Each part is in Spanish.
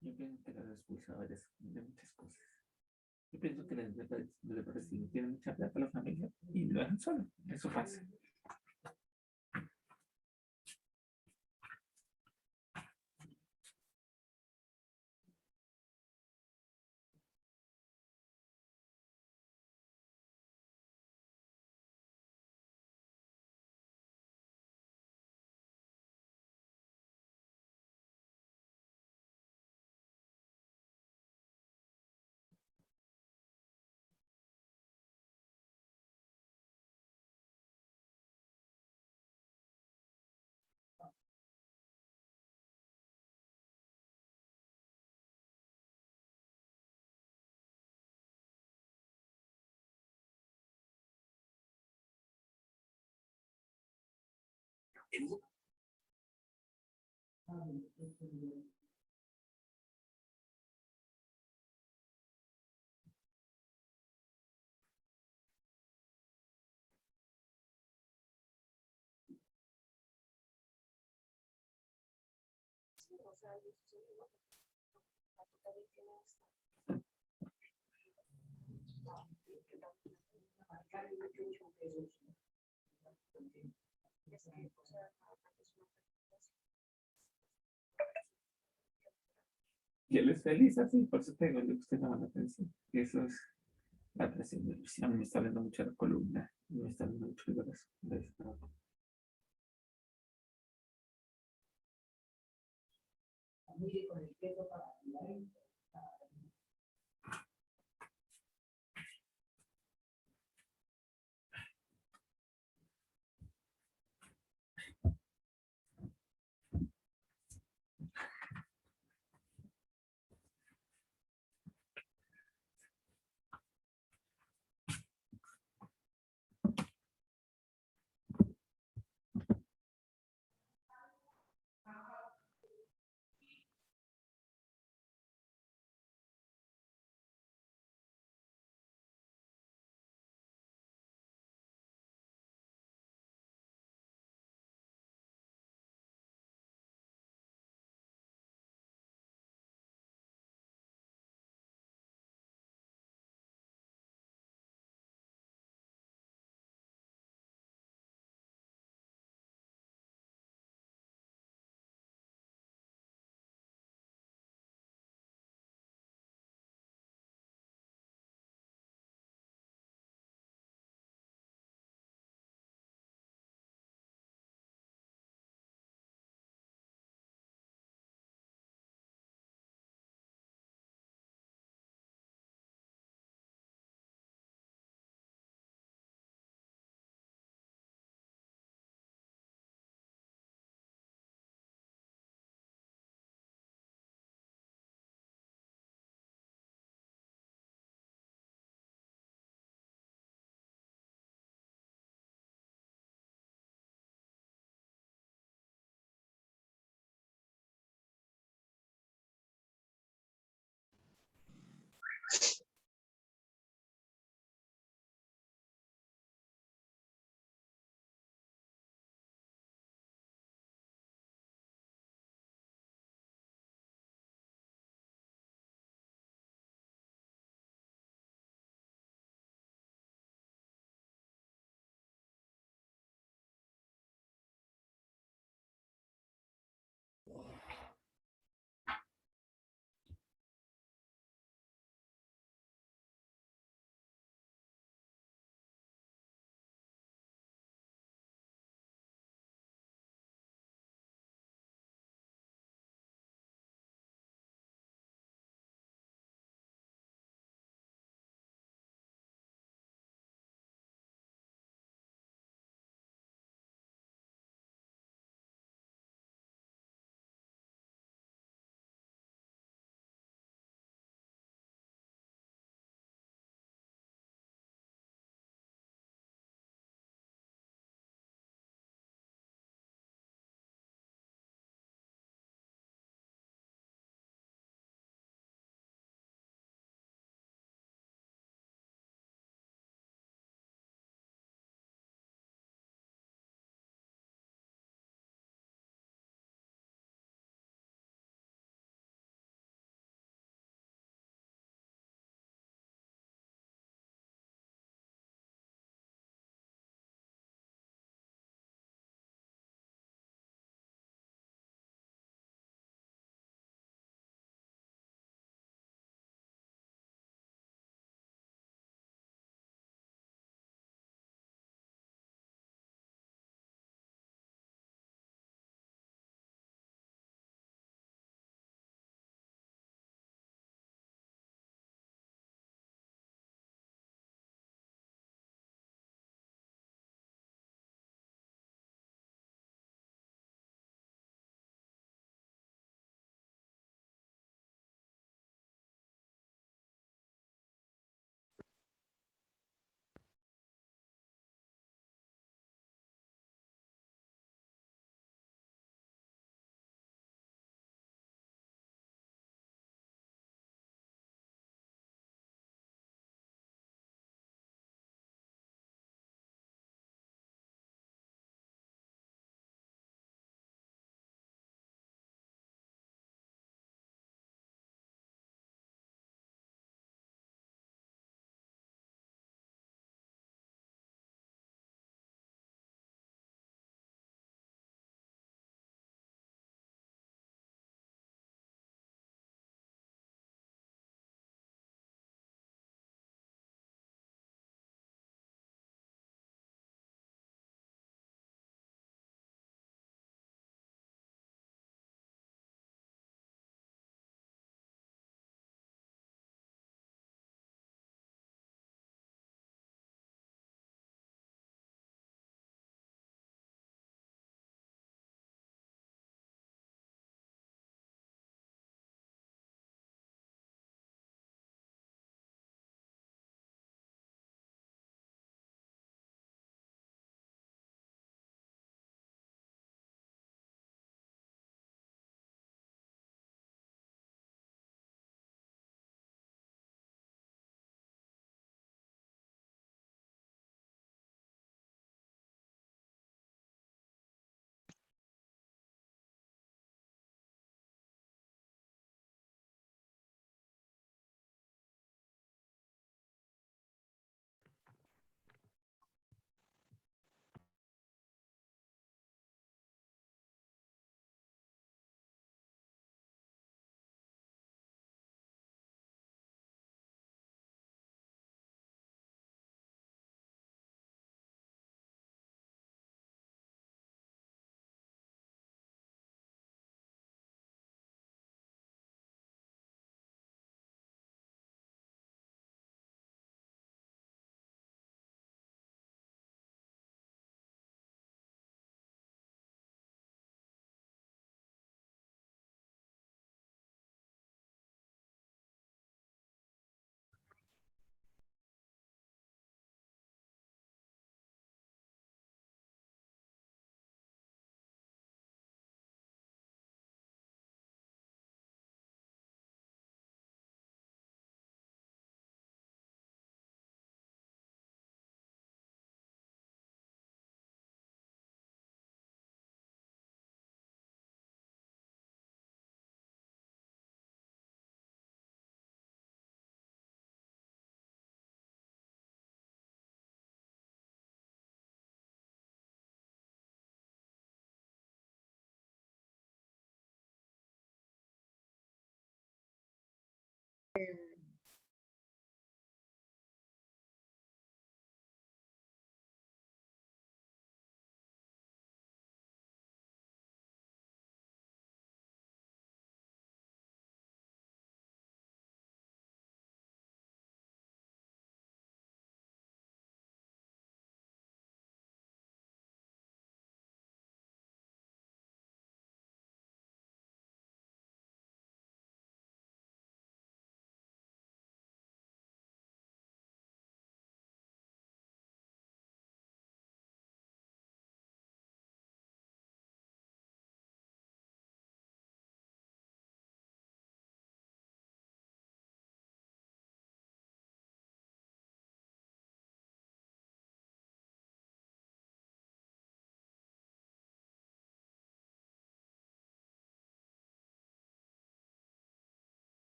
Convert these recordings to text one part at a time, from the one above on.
Yo pienso que los expulsadores de muchas cosas. Yo pienso que los desaparecidos tienen mucha plata a la familia y lo dejan solo. Eso pasa. Y él es feliz así, por eso te digo, le gusta llamar la atención. Y eso es la presión de Luis. A mí me está viendo mucho la columna, me está viendo mucho el brazo.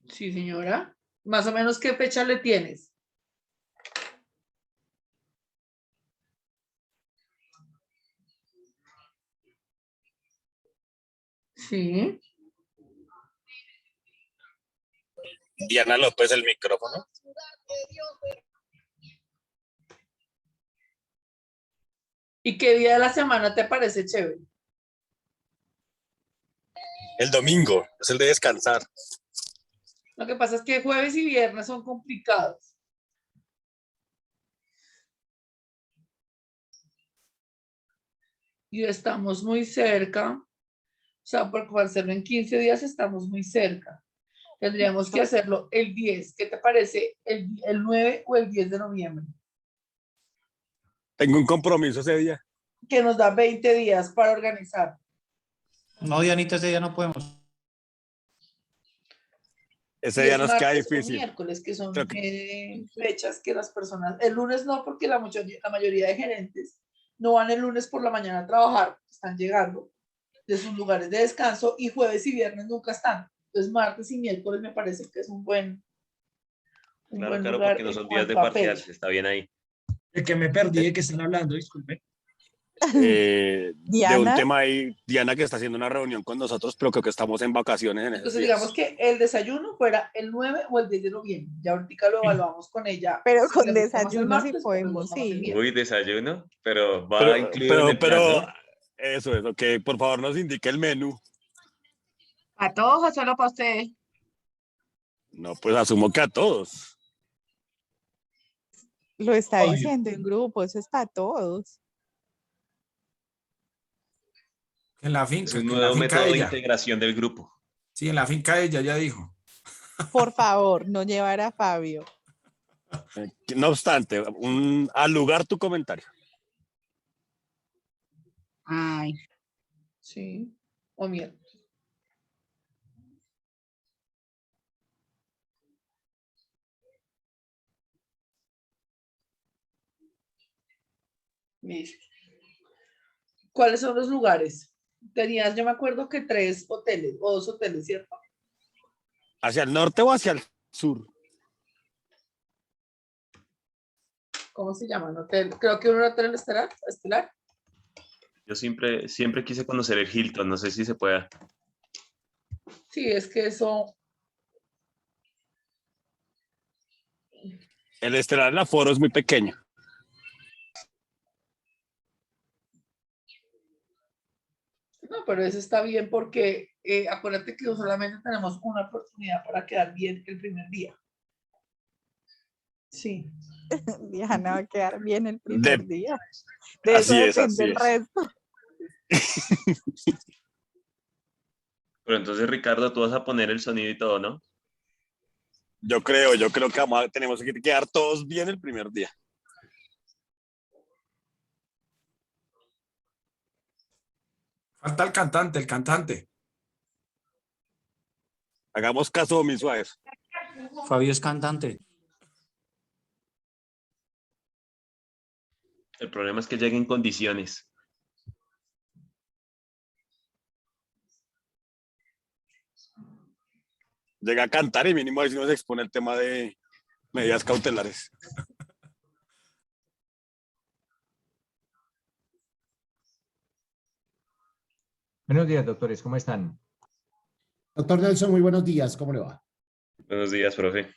Sí, señora. Más o menos, ¿qué fecha le tienes? Sí. Diana López, el micrófono. ¿Y qué día de la semana te parece chévere? El domingo, es el de descansar. Lo que pasa es que jueves y viernes son complicados. Y estamos muy cerca. O sea, por hacerlo en 15 días estamos muy cerca. Tendríamos que hacerlo el 10. ¿Qué te parece? ¿El 9 o el 10 de noviembre? Tengo un compromiso ese día. Que nos da 20 días para organizar. No, Dianita, ese día no podemos. Ese Y día es nos queda martes o difícil. miércoles, que son Creo que fechas que las personas... El lunes no, porque la mayoría de gerentes no van el lunes por la mañana a trabajar, están llegando de sus lugares de descanso y jueves y viernes nunca están. Entonces martes y miércoles me parece que es un buen Claro, lugar porque no en son días de cuanto a parcial, fecha. está bien ahí. El que me perdí de que están hablando, disculpe. de un Diana. tema ahí, Diana que está haciendo una reunión con nosotros, pero creo que estamos en vacaciones en esos Entonces días. digamos que el desayuno fuera el 9 o el 10 de noviembre. Ya ahorita lo evaluamos con ella. Pero Si con le gusta más el desayuno sí martes, o le podemos, gusta más el sí. miércoles. Uy, desayuno, pero va incluido en el plan, Pero, ¿no? eso es, ok, por favor nos indique el menú. ¿A todos o solo para usted? No, pues asumo que a todos. Lo está Obvio. diciendo en grupo, eso es para todos. En la Es finca, un que en la nuevo finca método de de ella. integración del grupo. Sí, en la finca de ella ya dijo. Por favor, no llevar a Fabio. No obstante, al lugar tu comentario. Ay, Sí, o miércoles. Listo. ¿Cuáles son los lugares? Tenías, yo me acuerdo que 3 hoteles o 2 hoteles, ¿cierto? ¿Hacia el norte o hacia el sur? ¿Cómo se llaman? Hotel, creo que un hotel estelar. Yo siempre quise conocer el Hilton, no sé si se pueda. Sí, es que eso, El estelar en aforo es muy pequeño. no, pero eso está bien porque acuérdate que solamente tenemos una oportunidad para quedar bien el primer día. Sí. Diana va a quedar bien el primer día. De eso Así es, depende así el es. resto. Pero entonces, Ricardo, tú vas a poner el sonido y todo, ¿no? Yo creo que tenemos que quedar todos bien el primer día. Falta el cantante, el cantante. Hagamos caso, mis suaves. Fabio es cantante. El problema es que llegue en condiciones. Llega a cantar y mínimo ahí sí nos expone el tema de medidas cautelares. Buenos días, doctores, ¿cómo están? Doctor Nelson, muy buenos días, ¿cómo le va? Buenos días, profe.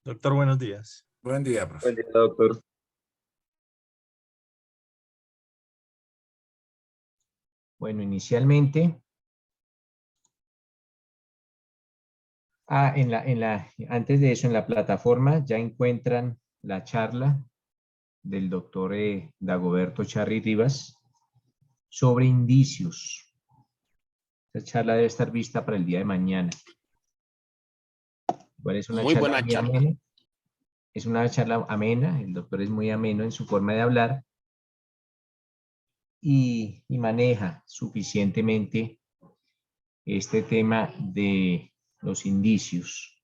Doctor, buenos días. Buen día, profe. Buen día, doctor. Bueno, inicialmente, antes de eso, en la plataforma ya encuentran la charla del doctor Dagoberto Charri Rivas sobre indicios. Esta charla debe estar vista para el día de mañana. Igual es una Muy charla buena muy charla. amena. Es una charla amena, el doctor es muy ameno en su forma de hablar y maneja suficientemente este tema de los indicios.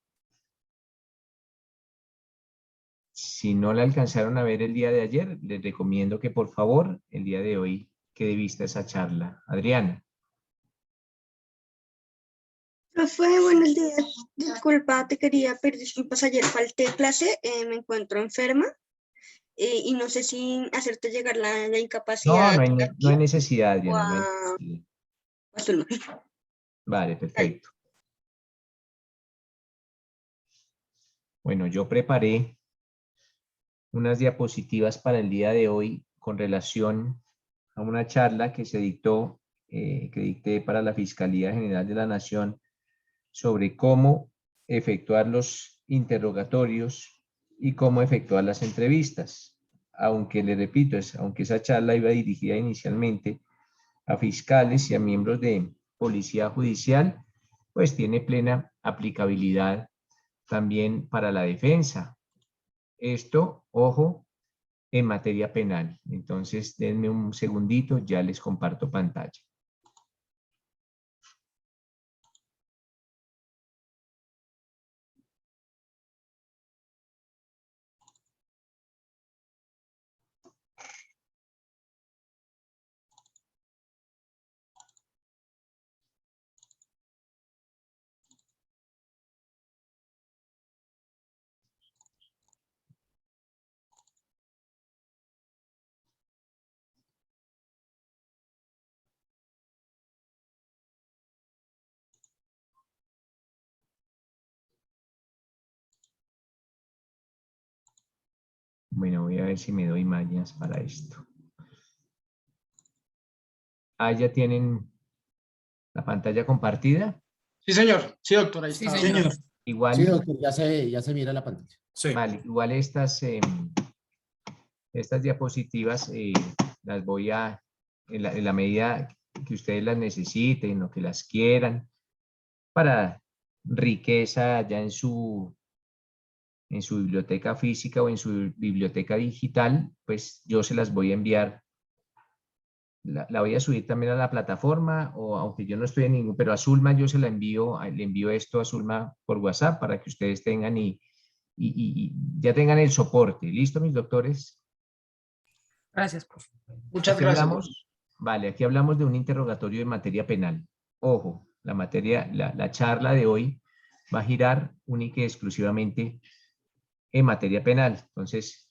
Si no la alcanzaron a ver el día de ayer, les recomiendo que por favor el día de hoy quede vista esa charla. Adriana. Profe, buenos días. Disculpa, te quería pedir disculpas. Ayer falté clase, me encuentro enferma y no sé si hacerte llegar la No, incapacidad no hay necesidad, o Adriana. No hay a necesidad. Zulma. Vale, perfecto. Bueno, yo preparé unas diapositivas para el día de hoy con relación a una charla que se dictó, que dicté para la Fiscalía General de la Nación sobre cómo efectuar los interrogatorios y cómo efectuar las entrevistas. Aunque le repito, aunque esa charla iba dirigida inicialmente a fiscales y a miembros de policía judicial, pues tiene plena aplicabilidad también para la defensa. Esto, ojo, en materia penal. Entonces, denme un segundito, ya les comparto pantalla. Bueno, voy a ver si me doy mañas para esto. Ah, ¿ya tienen la pantalla compartida? Sí, señor. Sí, doctor, ahí Sí, está. señor. Igual, Sí, doctor, ya se mira la pantalla. Sí. vale, igual estas diapositivas las voy a, en la medida que ustedes las necesiten o que las quieran, para riqueza ya en su biblioteca física o en su biblioteca digital, pues yo se las voy a enviar. La voy a subir también a la plataforma, o aunque yo no estoy en ningún, pero a Zulma yo se la envío, le envío esto a Zulma por WhatsApp para que ustedes tengan y ya tengan el soporte. ¿Listo, mis doctores? Gracias, profe. Muchas Aquí gracias. hablamos, vale, aquí hablamos de un interrogatorio de materia penal. Ojo, la charla de hoy va a girar única y exclusivamente en materia penal. Entonces,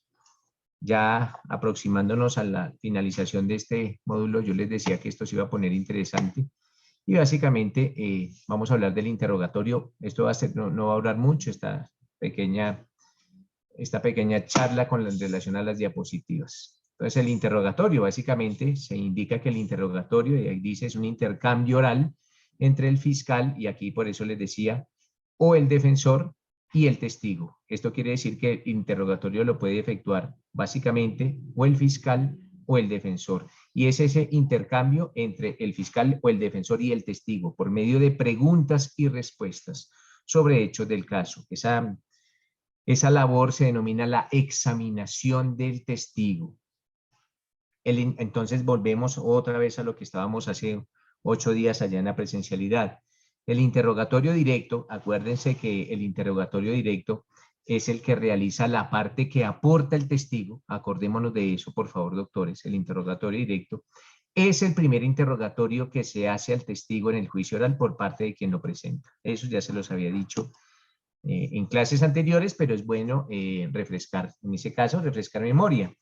ya aproximándonos a la finalización de este módulo, yo les decía que esto se iba a poner interesante. Y básicamente vamos a hablar del interrogatorio. Esto va a ser, no va a durar mucho, esta pequeña charla con relación a las diapositivas. Entonces, el interrogatorio, básicamente, se indica que el interrogatorio, y ahí dice, es un intercambio oral entre el fiscal, y aquí por eso les decía, o el defensor y el testigo. Esto quiere decir que el interrogatorio lo puede efectuar básicamente o el fiscal o el defensor. Y es ese intercambio entre el fiscal o el defensor y el testigo por medio de preguntas y respuestas sobre hechos del caso. Esa labor se denomina la examinación del testigo. Entonces volvemos otra vez a lo que estábamos hace 8 días allá en la presencialidad. El interrogatorio directo, acuérdense que el interrogatorio directo es el que realiza la parte que aporta el testigo. Acordémonos de eso, por favor, doctores. El interrogatorio directo es el primer interrogatorio que se hace al testigo en el juicio oral por parte de quien lo presenta. Eso ya se los había dicho en clases anteriores, pero es bueno refrescar, en ese caso, refrescar memoria.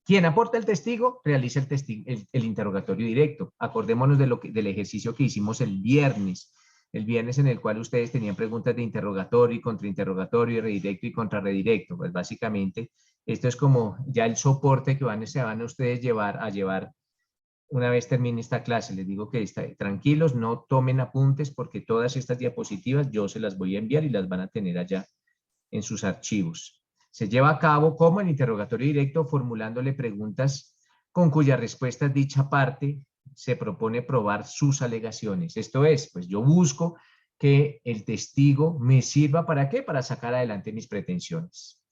Quien aporta el testigo realiza el interrogatorio directo. Acordémonos del ejercicio que hicimos el viernes en el cual ustedes tenían preguntas de interrogatorio y contrainterrogatorio, y redirecto y contrarredirecto. Pues básicamente esto es como ya el soporte que se van a ustedes a llevar una vez termine esta clase. Les digo que tranquilos, no tomen apuntes porque todas estas diapositivas yo se las voy a enviar y las van a tener allá en sus archivos. Se lleva a cabo como el interrogatorio directo, formulándole preguntas con cuya respuesta dicha parte se propone probar sus alegaciones. Esto es, pues yo busco que el testigo me sirva ¿para qué? Para sacar adelante mis pretensiones.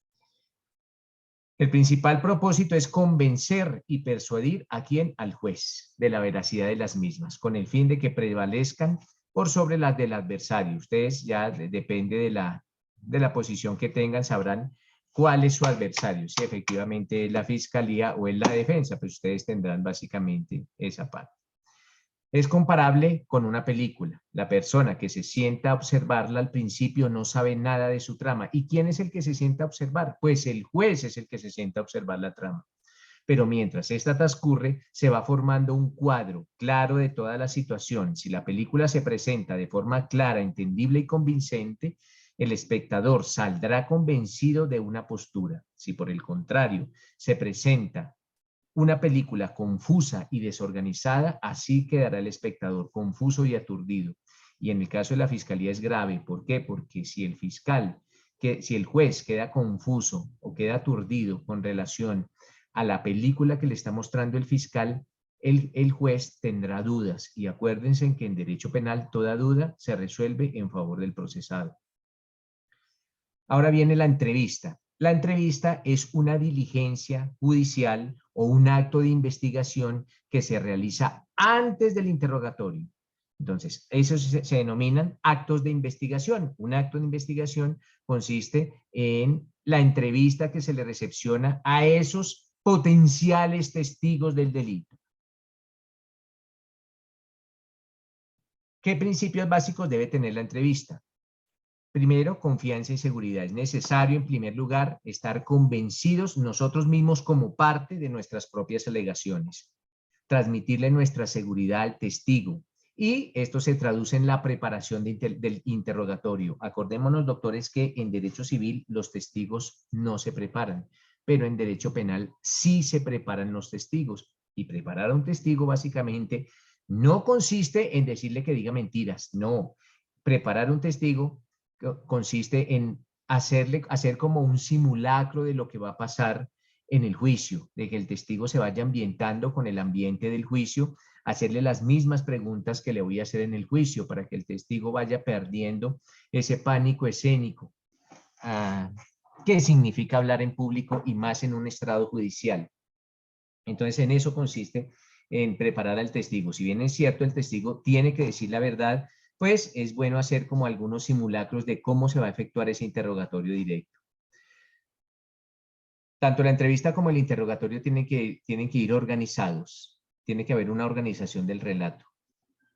El principal propósito es convencer y persuadir a quién, al juez, de la veracidad de las mismas, con el fin de que prevalezcan por sobre las del adversario. Ustedes ya depende de la posición que tengan, sabrán cuál es su adversario, si efectivamente es la fiscalía o es la defensa, pues ustedes tendrán básicamente esa parte. Es comparable con una película. La persona que se sienta a observarla al principio no sabe nada de su trama. ¿Y quién es el que se sienta a observar? Pues el juez es el que se sienta a observar la trama. Pero mientras esta transcurre, se va formando un cuadro claro de toda la situación. Si la película se presenta de forma clara, entendible y convincente, el espectador saldrá convencido de una postura. Si por el contrario se presenta una película confusa y desorganizada, así quedará el espectador confuso y aturdido. Y en el caso de la fiscalía es grave. ¿Por qué? Porque si el juez queda confuso o queda aturdido con relación a la película que le está mostrando el fiscal, el juez tendrá dudas. Y acuérdense que en derecho penal toda duda se resuelve en favor del procesado. Ahora viene la entrevista. La entrevista es una diligencia judicial o un acto de investigación que se realiza antes del interrogatorio. Entonces, esos se denominan actos de investigación. Un acto de investigación consiste en la entrevista que se le recepciona a esos potenciales testigos del delito. ¿Qué principios básicos debe tener la entrevista? Primero, confianza y seguridad. Es necesario, en primer lugar, estar convencidos nosotros mismos como parte de nuestras propias alegaciones. Transmitirle nuestra seguridad al testigo. Y esto se traduce en la preparación del interrogatorio. Acordémonos, doctores, que en derecho civil los testigos no se preparan, pero en derecho penal sí se preparan los testigos. Y preparar a un testigo básicamente no consiste en decirle que diga mentiras. No, preparar a un testigo consiste en hacer como un simulacro de lo que va a pasar en el juicio, de que el testigo se vaya ambientando con el ambiente del juicio hacerle las mismas preguntas que le voy a hacer en el juicio para que el testigo vaya perdiendo ese pánico escénico. ¿Qué significa hablar en público y más en un estrado judicial? Entonces, en eso consiste en preparar al testigo. Si bien es cierto, el testigo tiene que decir la verdad, pues es bueno hacer como algunos simulacros de cómo se va a efectuar ese interrogatorio directo. Tanto la entrevista como el interrogatorio tienen que ir organizados. Tiene que haber una organización del relato.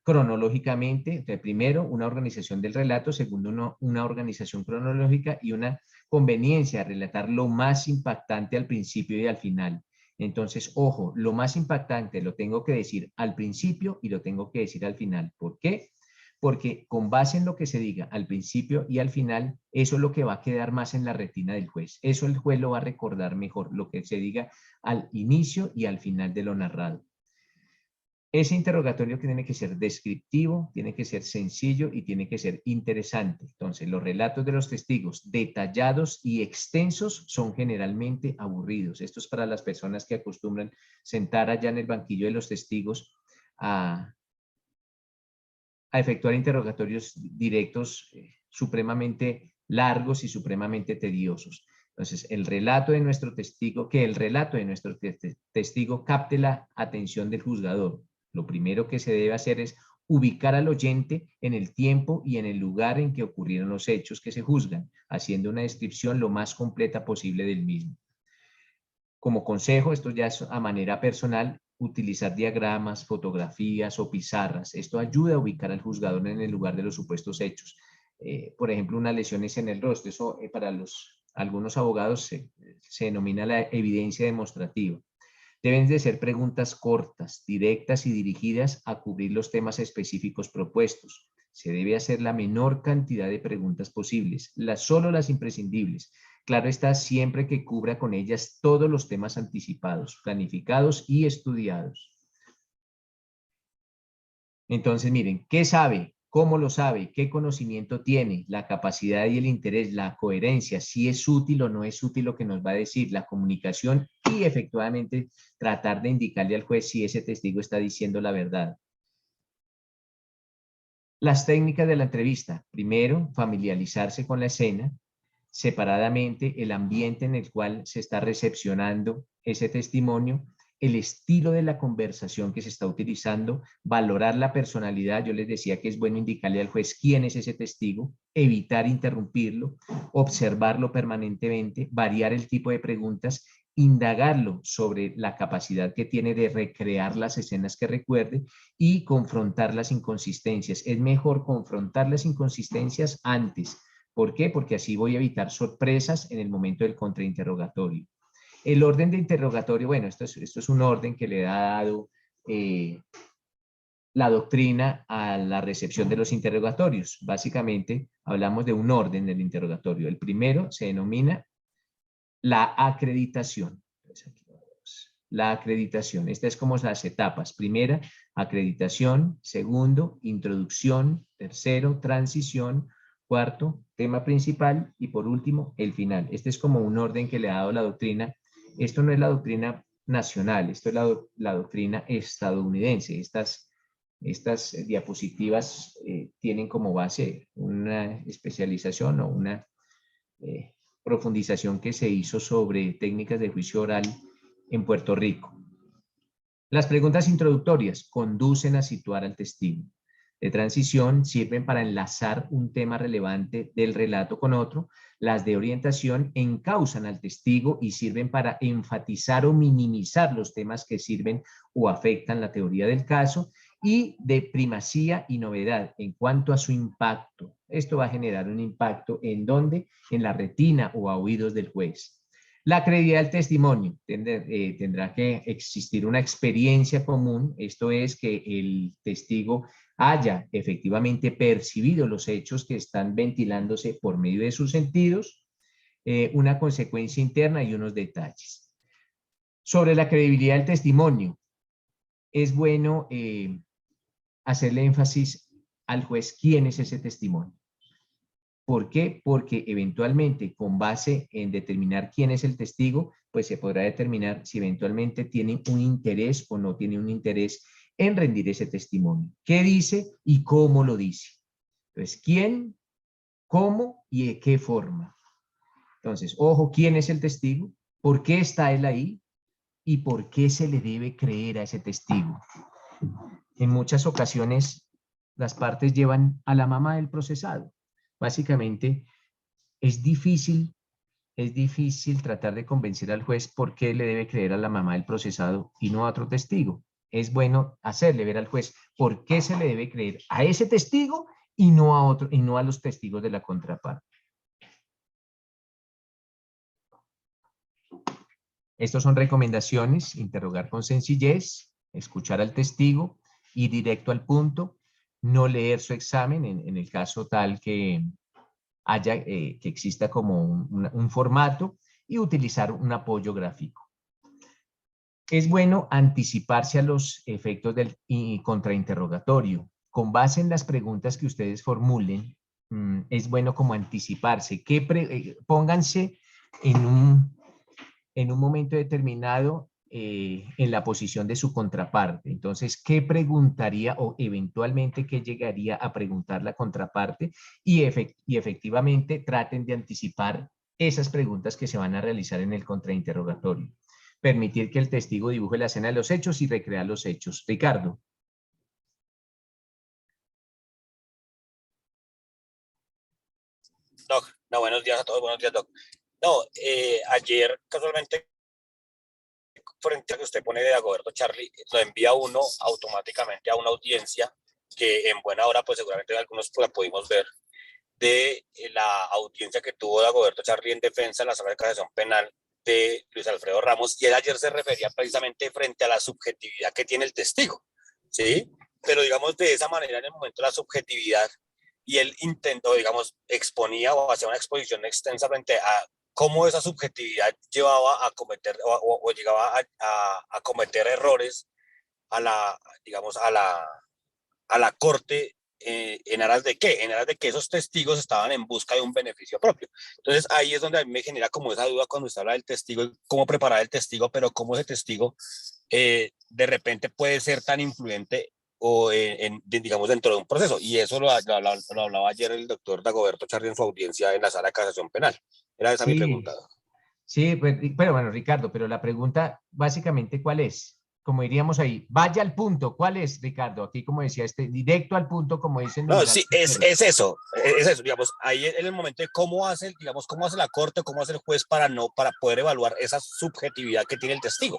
Cronológicamente, primero, una organización del relato, segundo, una organización cronológica y una conveniencia de relatar lo más impactante al principio y al final. Entonces, ojo, lo más impactante lo tengo que decir al principio y lo tengo que decir al final. ¿Por qué? Porque con base en lo que se diga al principio y al final, eso es lo que va a quedar más en la retina del juez. Eso el juez lo va a recordar mejor, lo que se diga al inicio y al final de lo narrado. Ese interrogatorio tiene que ser descriptivo, tiene que ser sencillo y tiene que ser interesante. Entonces, los relatos de los testigos detallados y extensos son generalmente aburridos. Esto es para las personas que acostumbran sentar allá en el banquillo de los testigos a efectuar interrogatorios directos supremamente largos y supremamente tediosos. Entonces, el relato de nuestro testigo capte la atención del juzgador. Lo primero que se debe hacer es ubicar al oyente en el tiempo y en el lugar en que ocurrieron los hechos que se juzgan, haciendo una descripción lo más completa posible del mismo. Como consejo, esto ya es a manera personal, utilizar diagramas, fotografías o pizarras. Esto ayuda a ubicar al juzgador en el lugar de los supuestos hechos. Por ejemplo, unas lesiones en el rostro. Eso para algunos abogados se denomina la evidencia demostrativa. Deben de ser preguntas cortas, directas y dirigidas a cubrir los temas específicos propuestos. Se debe hacer la menor cantidad de preguntas posibles, solo las imprescindibles. Claro está, siempre que cubra con ellas todos los temas anticipados, planificados y estudiados. Entonces, miren, ¿qué sabe? ¿Cómo lo sabe? ¿Qué conocimiento tiene? La capacidad y el interés, la coherencia, si es útil o no es útil lo que nos va a decir, la comunicación y efectivamente tratar de indicarle al juez si ese testigo está diciendo la verdad. Las técnicas de la entrevista. Primero, familiarizarse con la escena. Separadamente, el ambiente en el cual se está recepcionando ese testimonio, el estilo de la conversación que se está utilizando, valorar la personalidad. Yo les decía que es bueno indicarle al juez quién es ese testigo, evitar interrumpirlo, observarlo permanentemente, variar el tipo de preguntas, indagarlo sobre la capacidad que tiene de recrear las escenas que recuerde y confrontar las inconsistencias. Es mejor confrontar las inconsistencias antes. ¿Por qué? Porque así voy a evitar sorpresas en el momento del contrainterrogatorio. El orden de interrogatorio, bueno, esto es un orden que le ha dado la doctrina a la recepción de los interrogatorios. Básicamente, hablamos de un orden del interrogatorio. El primero se denomina la acreditación. Entonces, aquí vamos. La acreditación. Esta es como las etapas. Primera, acreditación. Segundo, introducción. Tercero, transición. Cuarto, tema principal. Y por último, el final. Este es como un orden que le ha dado la doctrina. Esto no es la doctrina nacional, esto es la doctrina estadounidense. Estas diapositivas tienen como base una especialización o una profundización que se hizo sobre técnicas de juicio oral en Puerto Rico. Las preguntas introductorias conducen a situar al testigo. De transición sirven para enlazar un tema relevante del relato con otro. Las de orientación encausan al testigo y sirven para enfatizar o minimizar los temas que sirven o afectan la teoría del caso. Y de primacía y novedad en cuanto a su impacto. Esto va a generar un impacto ¿en dónde? En la retina o a oídos del juez. La credibilidad del testimonio. Tendrá que existir una experiencia común. Esto es que el testigo haya efectivamente percibido los hechos que están ventilándose por medio de sus sentidos, una consecuencia interna y unos detalles. Sobre la credibilidad del testimonio, es bueno hacerle énfasis al juez quién es ese testimonio. ¿Por qué? Porque eventualmente, con base en determinar quién es el testigo, pues se podrá determinar si eventualmente tiene un interés o no tiene un interés en rendir ese testimonio. ¿Qué dice y cómo lo dice? Entonces, ¿quién, cómo y de qué forma? Entonces, ojo, ¿quién es el testigo? ¿Por qué está él ahí? ¿Y por qué se le debe creer a ese testigo? En muchas ocasiones, las partes llevan a la mamá del procesado. Básicamente, es difícil tratar de convencer al juez por qué le debe creer a la mamá del procesado y no a otro testigo. Es bueno hacerle ver al juez por qué se le debe creer a ese testigo y no a otro, y no a los testigos de la contraparte. Estos son recomendaciones: interrogar con sencillez, escuchar al testigo, ir directo al punto, no leer su examen en el caso tal que haya, que exista como un formato, y utilizar un apoyo gráfico. Es bueno anticiparse a los efectos del contrainterrogatorio. Con base en las preguntas que ustedes formulen, es bueno como anticiparse. Pónganse en un momento determinado en la posición de su contraparte. Entonces, ¿qué preguntaría o eventualmente qué llegaría a preguntar la contraparte? Y efectivamente traten de anticipar esas preguntas que se van a realizar en el contrainterrogatorio. Permitir que el testigo dibuje la escena de los hechos y recrear los hechos. Ricardo. Doc, no, buenos días a todos, buenos días, Doc. No, ayer casualmente, frente a que usted pone de Dagoberto Charlie, lo envía uno automáticamente a una audiencia que en buena hora, pues seguramente algunos la pudimos ver, de la audiencia que tuvo Dagoberto Charlie en defensa en la sala de casación penal de Luis Alfredo Ramos, y él ayer se refería precisamente frente a la subjetividad que tiene el testigo, ¿sí? Pero digamos de esa manera en el momento de la subjetividad, y él intentó, digamos, exponía o hacía una exposición extensa frente a cómo esa subjetividad llevaba a cometer o llegaba a cometer errores a la, digamos, a la corte, en aras de qué, en aras de que esos testigos estaban en busca de un beneficio propio. Entonces ahí es donde a mí me genera como esa duda cuando usted habla del testigo, cómo preparar el testigo, pero cómo ese testigo de repente puede ser tan influyente o digamos dentro de un proceso, y eso lo hablaba ayer el doctor Dagoberto Charri en su audiencia en la sala de casación penal. Era esa mi pregunta. Sí, pero bueno, Ricardo, pero la pregunta básicamente, ¿cuál es? Como diríamos ahí, vaya al punto. ¿Cuál es, Ricardo? Aquí, como decía, directo al punto, como dicen. No, sí, es eso, digamos, ahí en el momento de cómo hace, digamos, cómo hace la corte, cómo hace el juez para poder evaluar esa subjetividad que tiene el testigo.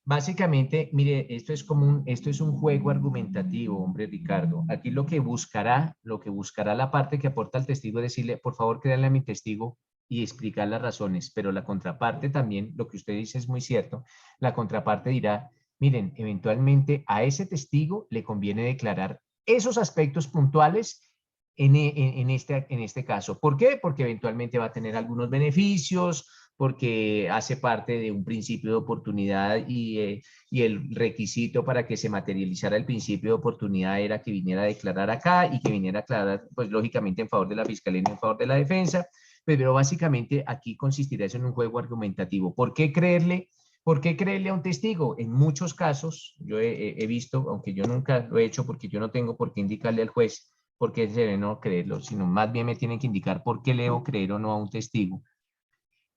Básicamente, mire, esto es un juego argumentativo, hombre, Ricardo. Aquí lo que buscará la parte que aporta el testigo es decirle, por favor, créanle a mi testigo y explicar las razones, pero la contraparte también, lo que usted dice es muy cierto, la contraparte dirá, miren, eventualmente a ese testigo le conviene declarar esos aspectos puntuales en este caso. ¿Por qué? Porque eventualmente va a tener algunos beneficios, porque hace parte de un principio de oportunidad y el requisito para que se materializara el principio de oportunidad era que viniera a declarar acá y que viniera a aclarar, pues lógicamente en favor de la fiscalía y en favor de la defensa, pero básicamente aquí consistirá eso en un juego argumentativo. ¿Por qué creerle a un testigo? En muchos casos, yo he visto, aunque yo nunca lo he hecho porque yo no tengo por qué indicarle al juez por qué se debe no creerlo, sino más bien me tienen que indicar por qué le debo creer o no a un testigo.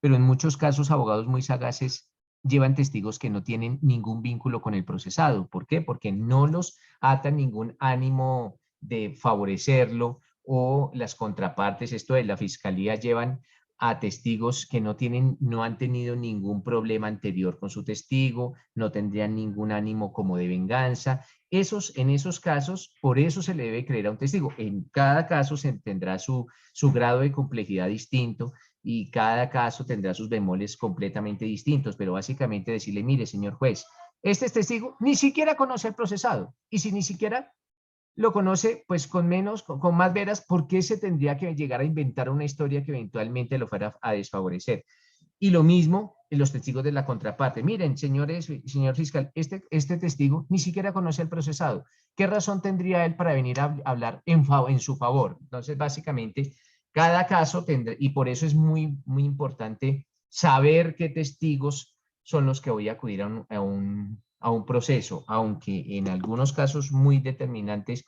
Pero en muchos casos abogados muy sagaces llevan testigos que no tienen ningún vínculo con el procesado. ¿Por qué? Porque no los atan ningún ánimo de favorecerlo, o las contrapartes, esto de la fiscalía, llevan a testigos que no han tenido ningún problema anterior con su testigo, no tendrían ningún ánimo como de venganza. En esos casos, por eso se le debe creer a un testigo. En cada caso se tendrá su grado de complejidad distinto, y cada caso tendrá sus bemoles completamente distintos, pero básicamente decirle, mire, señor juez, este testigo ni siquiera conoce al procesado, y si ni siquiera lo conoce, pues con más veras, ¿por qué se tendría que llegar a inventar una historia que eventualmente lo fuera a desfavorecer? Y lo mismo en los testigos de la contraparte. Miren, señor fiscal, este testigo ni siquiera conoce al procesado. ¿Qué razón tendría él para venir a hablar en su favor? Entonces, básicamente, cada caso tendrá, y por eso es muy, muy importante saber qué testigos son los que voy a acudir a a un proceso, aunque en algunos casos muy determinantes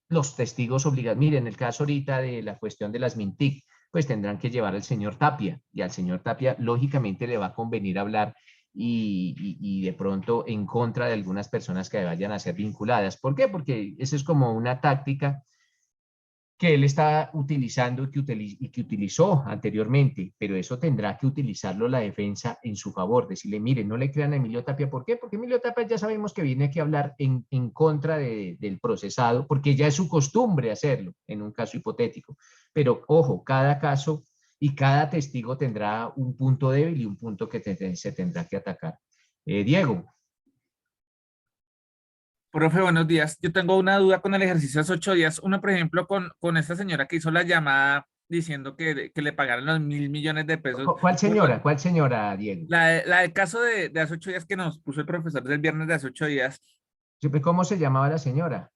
los testigos obligados, miren, el caso ahorita de la cuestión de las MINTIC, pues tendrán que llevar al señor Tapia, y al señor Tapia lógicamente le va a convenir hablar y de pronto en contra de algunas personas que vayan a ser vinculadas. ¿Por qué? Porque eso es como una táctica que él está utilizando y que utilizó anteriormente, pero eso tendrá que utilizarlo la defensa en su favor, decirle, mire, no le crean a Emilio Tapia. ¿Por qué? Porque Emilio Tapia ya sabemos que viene aquí a hablar en contra del procesado, porque ya es su costumbre hacerlo en un caso hipotético. Pero ojo, cada caso y cada testigo tendrá un punto débil y un punto que se tendrá que atacar. Diego. Profe, buenos días. Yo tengo una duda con el ejercicio de los 8 días. Uno, por ejemplo, con esta señora que hizo la llamada diciendo que le pagaran los 1.000 millones de pesos. ¿Cuál señora? ¿Cuál señora, Diego? La del caso de hace 8 días que nos puso el profesor del viernes de hace 8 días. ¿Cómo se llamaba la señora?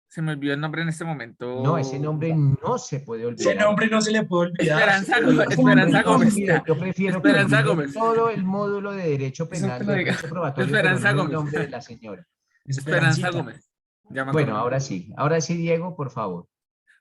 Se me olvidó el nombre en este momento. No, ese nombre no se puede olvidar. Ese nombre no se le puede olvidar. Esperanza Gómez. Mira, yo prefiero Esperanza que Gómez. todo el módulo de derecho penal te lo del diga. derecho probatorio, Esperanza pero no el Gómez. nombre de la señora. Esperanza Gómez. Ya me Bueno, acordé. ahora sí, Diego, por favor.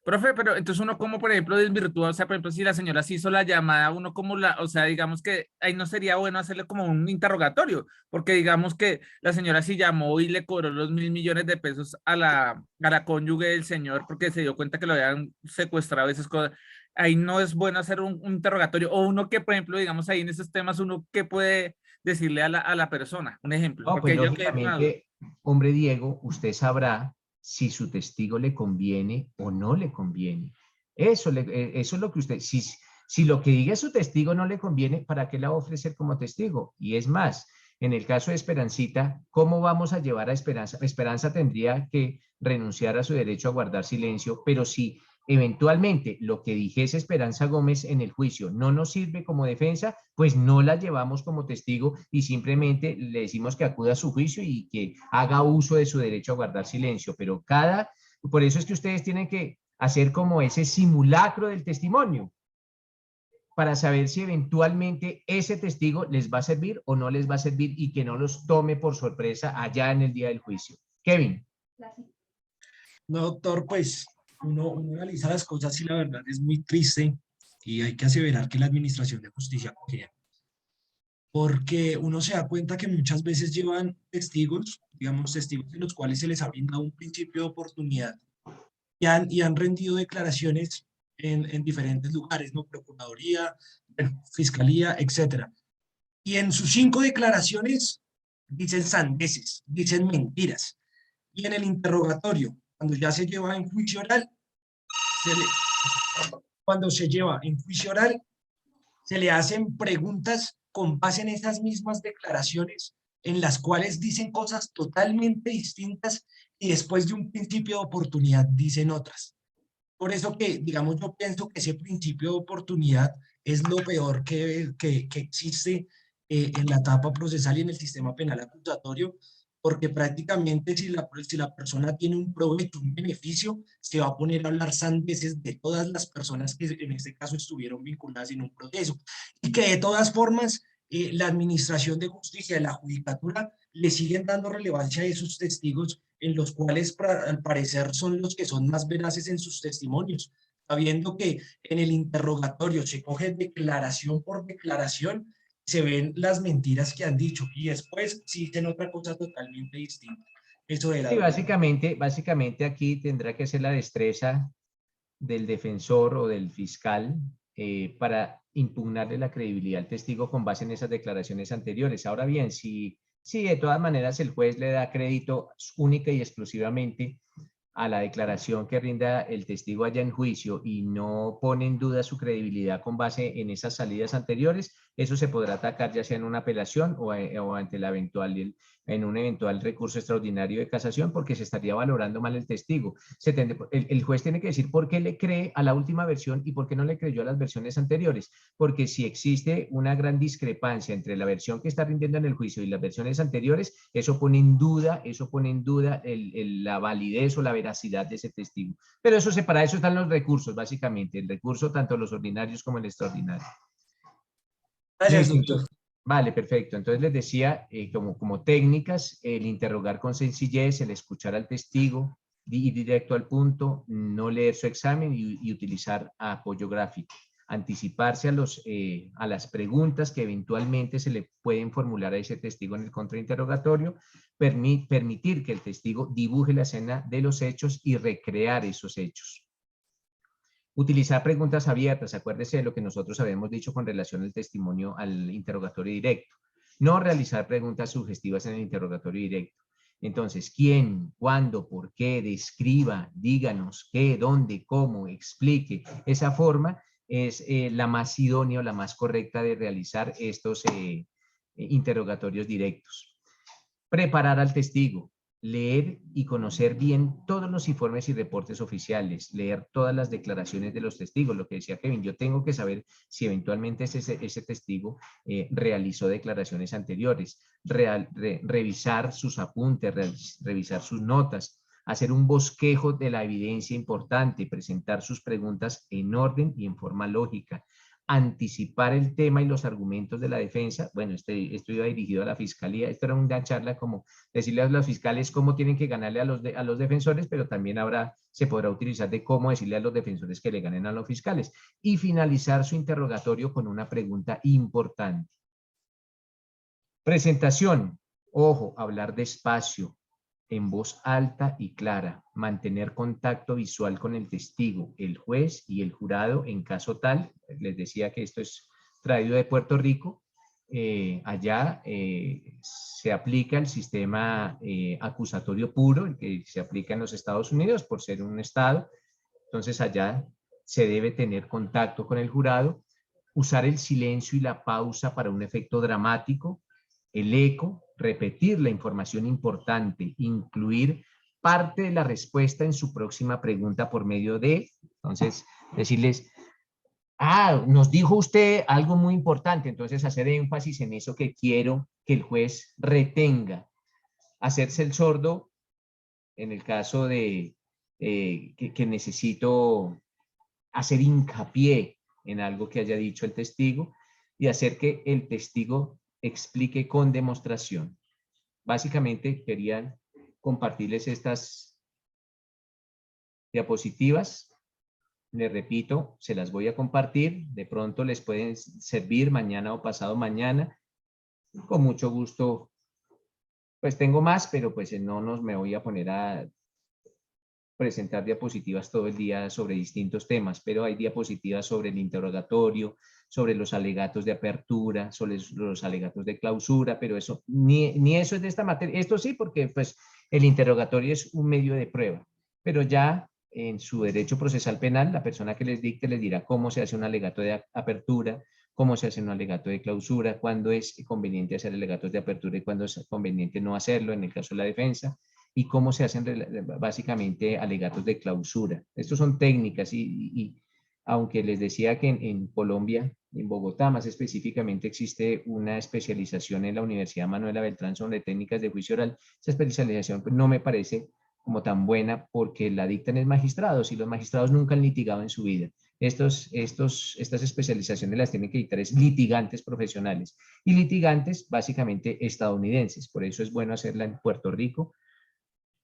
Profe, pero entonces uno como, por ejemplo, desvirtúa, o sea, por ejemplo, si la señora sí hizo la llamada, uno como o sea, digamos que ahí no sería bueno hacerle como un interrogatorio, porque digamos que la señora sí llamó y le cobró los 1.000 millones de pesos a la cónyuge del señor porque se dio cuenta que lo habían secuestrado, esas cosas. Ahí no es bueno hacer un interrogatorio, o uno que, por ejemplo, digamos ahí en esos temas, uno que puede decirle a la persona, un ejemplo. No, Porque pues yo que lógicamente, hombre Diego, usted sabrá si su testigo le conviene o no le conviene. Eso es lo que usted, si lo que diga su testigo no le conviene, ¿para qué la va a ofrecer como testigo? Y es más, en el caso de Esperancita, ¿cómo vamos a llevar a Esperanza? Esperanza tendría que renunciar a su derecho a guardar silencio, pero si eventualmente lo que dijese Esperanza Gómez en el juicio no nos sirve como defensa, pues no la llevamos como testigo y simplemente le decimos que acuda a su juicio y que haga uso de su derecho a guardar silencio. Pero por eso es que ustedes tienen que hacer como ese simulacro del testimonio para saber si eventualmente ese testigo les va a servir o no les va a servir y que no los tome por sorpresa allá en el día del juicio. Kevin. No, doctor, pues uno analiza las cosas y la verdad es muy triste y hay que aseverar que la administración de justicia cojea. Porque uno se da cuenta que muchas veces llevan testigos, digamos, testigos en los cuales se les ha brindado un principio de oportunidad y han rendido declaraciones en diferentes lugares, ¿no? Procuraduría, Fiscalía, etcétera. Y en sus 5 declaraciones dicen sandeces, dicen mentiras. Y en el interrogatorio, cuando ya se lleva en juicio oral, se le hacen preguntas con base en esas mismas declaraciones, en las cuales dicen cosas totalmente distintas y después de un principio de oportunidad dicen otras. Por eso que, digamos, yo pienso que ese principio de oportunidad es lo peor que existe en la etapa procesal y en el sistema penal acusatorio, porque prácticamente si la persona tiene un provecho, un beneficio, se va a poner a hablar sandeces de todas las personas que en este caso estuvieron vinculadas en un proceso. Y que de todas formas, la administración de justicia, la judicatura, le siguen dando relevancia a esos testigos en los cuales al parecer son los que son más veraces en sus testimonios, sabiendo que en el interrogatorio se coge declaración por declaración, se ven las mentiras que han dicho y después sí dicen otra cosa totalmente distinta. Eso era. Sí, básicamente aquí tendrá que ser la destreza del defensor o del fiscal para impugnarle la credibilidad al testigo con base en esas declaraciones anteriores. Ahora bien, si de todas maneras el juez le da crédito única y exclusivamente a la declaración que rinda el testigo allá en juicio y no pone en duda su credibilidad con base en esas salidas anteriores, eso se podrá atacar ya sea en una apelación o ante en un eventual recurso extraordinario de casación, porque se estaría valorando mal el testigo. El juez tiene que decir por qué le cree a la última versión y por qué no le creyó a las versiones anteriores, porque si existe una gran discrepancia entre la versión que está rindiendo en el juicio y las versiones anteriores, eso pone en duda la validez o la veracidad de ese testigo. Pero para eso están los recursos, básicamente, el recurso tanto los ordinarios como el extraordinario. Gracias, doctor. Vale, perfecto. Entonces les decía, como técnicas, el interrogar con sencillez, el escuchar al testigo, ir directo al punto, no leer su examen y utilizar apoyo gráfico. Anticiparse a las preguntas que eventualmente se le pueden formular a ese testigo en el contrainterrogatorio, permitir que el testigo dibuje la escena de los hechos y recrear esos hechos. Utilizar preguntas abiertas, acuérdese de lo que nosotros habíamos dicho con relación al testimonio, al interrogatorio directo. No realizar preguntas sugestivas en el interrogatorio directo. Entonces, ¿quién, cuándo, por qué? Describa, díganos qué, dónde, cómo, explique. Esa forma es la más idónea o la más correcta de realizar estos interrogatorios directos. Preparar al testigo. Leer y conocer bien todos los informes y reportes oficiales, leer todas las declaraciones de los testigos, lo que decía Kevin, yo tengo que saber si eventualmente ese testigo realizó declaraciones anteriores, revisar sus apuntes, revisar sus notas, hacer un bosquejo de la evidencia importante, presentar sus preguntas en orden y en forma lógica, anticipar el tema y los argumentos de la defensa. Bueno, esto iba dirigido a la fiscalía, esto era una charla como decirle a los fiscales cómo tienen que ganarle a los defensores, pero también se podrá utilizar de cómo decirle a los defensores que le ganen a los fiscales. Y finalizar su interrogatorio con una pregunta importante. Presentación. Ojo, hablar despacio, en voz alta y clara, mantener contacto visual con el testigo, el juez y el jurado en caso tal. Les decía que esto es traído de Puerto Rico. Allá se aplica el sistema acusatorio puro, el que se aplica en los Estados Unidos por ser un estado. Entonces allá se debe tener contacto con el jurado, usar el silencio y la pausa para un efecto dramático, el eco, repetir la información importante, incluir parte de la respuesta en su próxima pregunta por medio de, entonces, decirles, nos dijo usted algo muy importante, entonces hacer énfasis en eso que quiero que el juez retenga. Hacerse el sordo en el caso de que necesito hacer hincapié en algo que haya dicho el testigo y hacer que el testigo explique con demostración. Básicamente querían compartirles estas diapositivas. Les repito, se las voy a compartir. De pronto les pueden servir mañana o pasado mañana. Con mucho gusto. Pues tengo más, pero pues no me voy a poner a presentar diapositivas todo el día sobre distintos temas, pero hay diapositivas sobre el interrogatorio, sobre los alegatos de apertura, sobre los alegatos de clausura, pero eso ni eso es de esta materia. Esto sí, porque pues el interrogatorio es un medio de prueba, pero ya en su derecho procesal penal, la persona que les dicte les dirá cómo se hace un alegato de apertura, cómo se hace un alegato de clausura, cuándo es conveniente hacer alegatos de apertura y cuándo es conveniente no hacerlo en el caso de la defensa, y cómo se hacen básicamente alegatos de clausura. Estos son técnicas y aunque les decía que en Colombia, en Bogotá más específicamente, existe una especialización en la Universidad Manuela Beltrán sobre técnicas de juicio oral, esa especialización no me parece como tan buena porque la dictan es magistrados y los magistrados nunca han litigado en su vida. Estas especializaciones las tienen que dictar es litigantes profesionales y litigantes básicamente estadounidenses. Por eso es bueno hacerla en Puerto Rico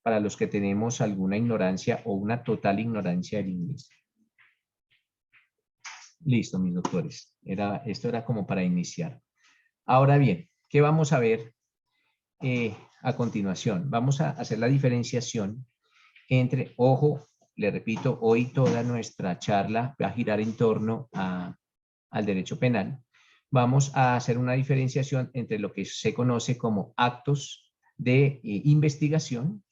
para los que tenemos alguna ignorancia o una total ignorancia del inglés. Listo, mis doctores. Esto era como para iniciar. Ahora bien, ¿qué vamos a ver a continuación? Vamos a hacer la diferenciación entre, ojo, le repito, hoy toda nuestra charla va a girar en torno al derecho penal. Vamos a hacer una diferenciación entre lo que se conoce como actos de investigación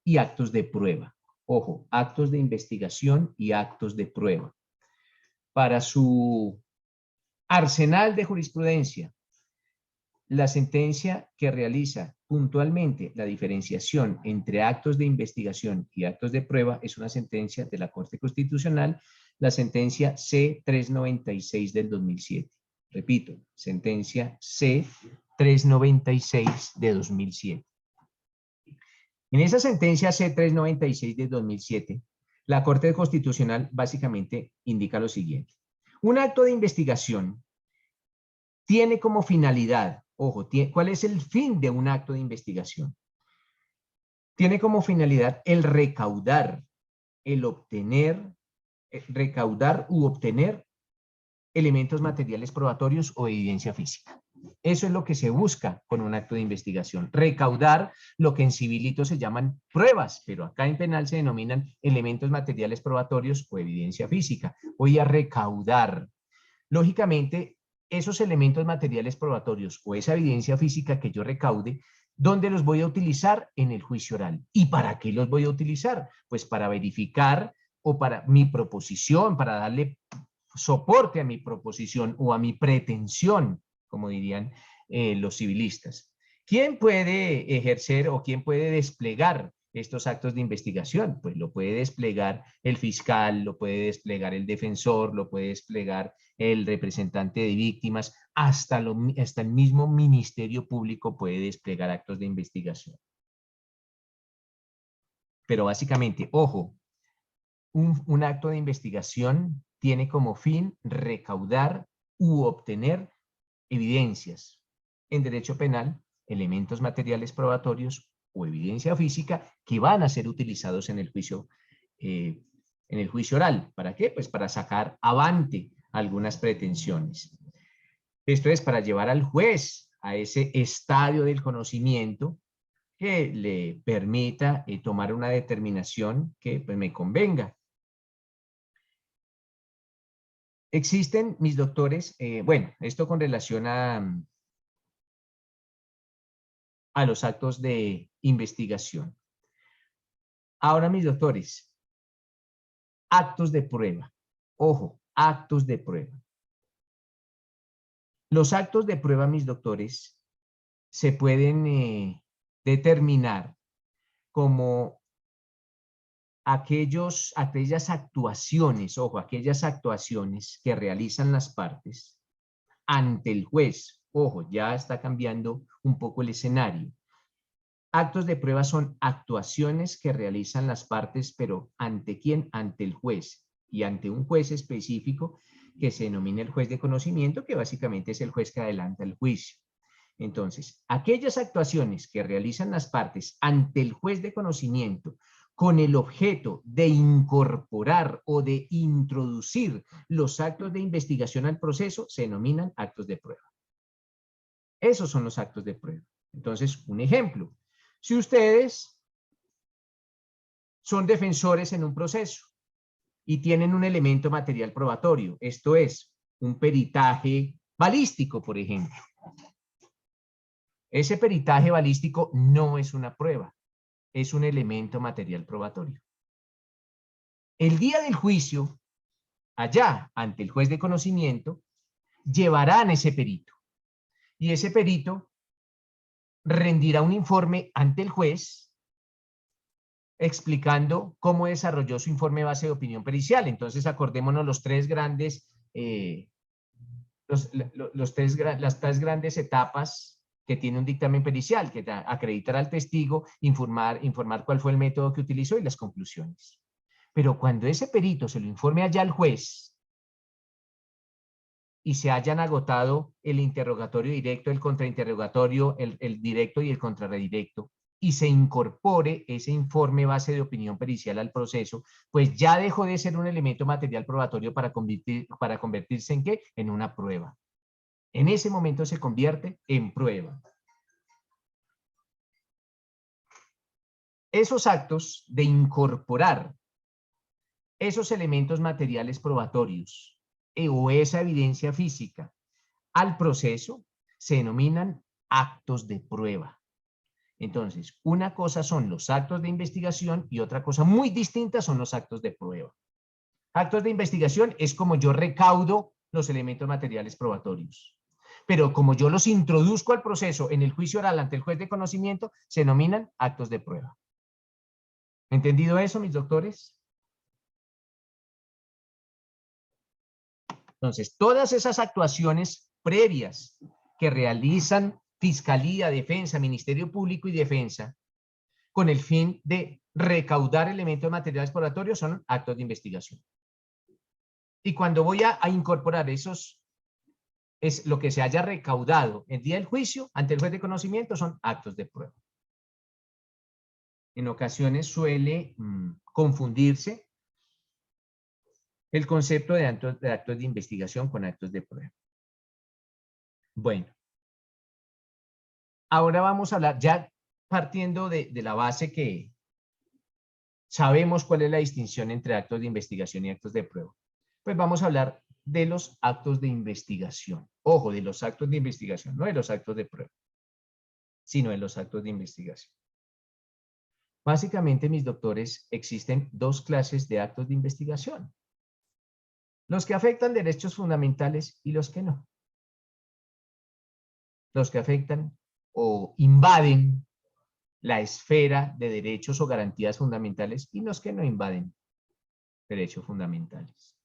y actos de prueba. Ojo, actos de investigación y actos de prueba. Para su arsenal de jurisprudencia, la sentencia que realiza puntualmente la diferenciación entre actos de investigación y actos de prueba es una sentencia de la Corte Constitucional, la sentencia C-396 del 2007. Repito, sentencia C-396 de 2007. En esa sentencia C-396 de 2007, la Corte Constitucional básicamente indica lo siguiente. Un acto de investigación tiene como finalidad Ojo, ¿cuál es el fin de un acto de investigación? Tiene como finalidad el recaudar, el obtener, recaudar u obtener elementos materiales probatorios o evidencia física. Eso es lo que se busca con un acto de investigación. Recaudar lo que en civilito se llaman pruebas, pero acá en penal se denominan elementos materiales probatorios o evidencia física. Voy a recaudar. Lógicamente, esos elementos materiales probatorios o esa evidencia física que yo recaude, ¿dónde los voy a utilizar? En el juicio oral. ¿Y para qué los voy a utilizar? Pues para verificar o para mi proposición, para darle soporte a mi proposición o a mi pretensión, como dirían los civilistas. ¿Quién puede ejercer o quién puede desplegar estos actos de investigación? Pues lo puede desplegar el fiscal, lo puede desplegar el defensor, lo puede desplegar el representante de víctimas, hasta el mismo Ministerio Público puede desplegar actos de investigación. Pero básicamente, ojo, un acto de investigación tiene como fin recaudar u obtener evidencias. En derecho penal, elementos materiales probatorios o evidencia física que van a ser utilizados en el juicio oral. ¿Para qué? Pues para sacar avante algunas pretensiones. Esto es para llevar al juez a ese estadio del conocimiento que le permita tomar una determinación que pues, me convenga. Existen, mis doctores, bueno, esto con relación a los actos de investigación. Ahora, mis doctores, actos de prueba. Ojo, actos de prueba. Los actos de prueba, mis doctores, se pueden determinar como aquellas actuaciones, ojo, aquellas actuaciones que realizan las partes ante el juez. Ojo, ya está cambiando un poco el escenario. Actos de prueba son actuaciones que realizan las partes, pero ¿ante quién? Ante el juez. Y ante un juez específico que se denomina el juez de conocimiento, que básicamente es el juez que adelanta el juicio. Entonces, aquellas actuaciones que realizan las partes ante el juez de conocimiento con el objeto de incorporar o de introducir los actos de investigación al proceso se denominan actos de prueba. Esos son los actos de prueba. Entonces, un ejemplo. Si ustedes son defensores en un proceso y tienen un elemento material probatorio, esto es, un peritaje balístico, por ejemplo. Ese peritaje balístico no es una prueba, es un elemento material probatorio. El día del juicio, allá, ante el juez de conocimiento, llevarán ese perito. Y ese perito rendirá un informe ante el juez explicando cómo desarrolló su informe base de opinión pericial. Entonces, acordémonos los tres grandes, las tres grandes etapas que tiene un dictamen pericial, que acreditar al testigo, informar cuál fue el método que utilizó y las conclusiones. Pero cuando ese perito se lo informe allá al juez y se hayan agotado el interrogatorio directo, el contrainterrogatorio, el directo y el contrarredirecto, y se incorpore ese informe base de opinión pericial al proceso, pues ya dejó de ser un elemento material probatorio para convertirse ¿en qué? En una prueba. En ese momento se convierte en prueba. Esos actos de incorporar esos elementos materiales probatorios o esa evidencia física al proceso se denominan actos de prueba. Entonces, una cosa son los actos de investigación y otra cosa muy distinta son los actos de prueba. Actos de investigación es como yo recaudo los elementos materiales probatorios. Pero como yo los introduzco al proceso en el juicio oral ante el juez de conocimiento, se denominan actos de prueba. ¿Entendido eso, mis doctores? Entonces, todas esas actuaciones previas que realizan Fiscalía, Defensa, Ministerio Público y Defensa, con el fin de recaudar elementos materiales probatorios, son actos de investigación. Y cuando voy a incorporar esos es lo que se haya recaudado el día del juicio ante el juez de conocimiento son actos de prueba. En ocasiones suele confundirse el concepto de actos de investigación con actos de prueba. Bueno, ahora vamos a hablar, ya partiendo de la base que sabemos cuál es la distinción entre actos de investigación y actos de prueba, pues vamos a hablar de los actos de investigación. Ojo, de los actos de investigación, no de los actos de prueba, sino de los actos de investigación. Básicamente, mis doctores, existen dos clases de actos de investigación. Los que afectan derechos fundamentales y los que no. Los que afectan o invaden la esfera de derechos o garantías fundamentales y los que no invaden derechos fundamentales.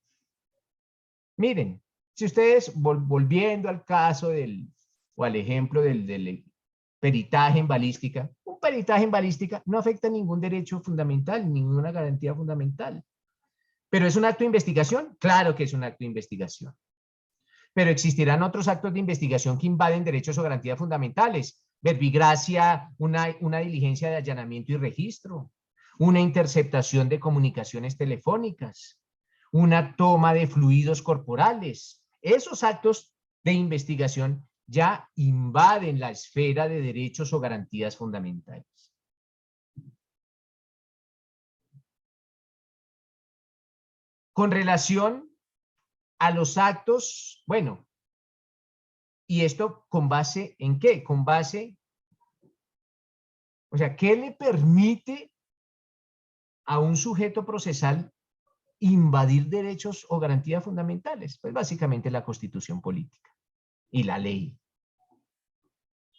Miren, si ustedes, volviendo al caso o al ejemplo del peritaje en balística, un peritaje en balística no afecta ningún derecho fundamental, ninguna garantía fundamental. ¿Pero es un acto de investigación? Claro que es un acto de investigación. Pero existirán otros actos de investigación que invaden derechos o garantías fundamentales. Verbigracia, una diligencia de allanamiento y registro, una interceptación de comunicaciones telefónicas, una toma de fluidos corporales. Esos actos de investigación ya invaden la esfera de derechos o garantías fundamentales. Con relación a los actos, bueno, ¿y esto con base en qué? Con base, o sea, ¿qué le permite a un sujeto procesal invadir derechos o garantías fundamentales? Pues básicamente la Constitución política y la ley.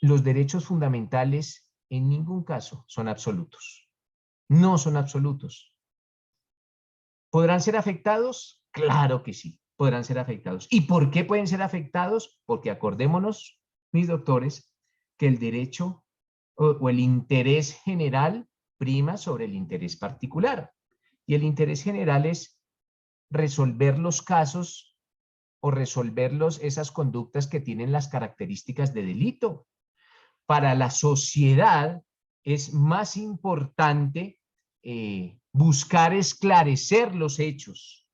Los derechos fundamentales en ningún caso son absolutos. No son absolutos. ¿Podrán ser afectados? Claro que sí, podrán ser afectados. ¿Y por qué pueden ser afectados? Porque acordémonos, mis doctores, que el derecho o el interés general prima sobre el interés particular. Y el interés general es resolver los casos o resolver esas conductas que tienen las características de delito. Para la sociedad es más importante buscar esclarecer los hechos.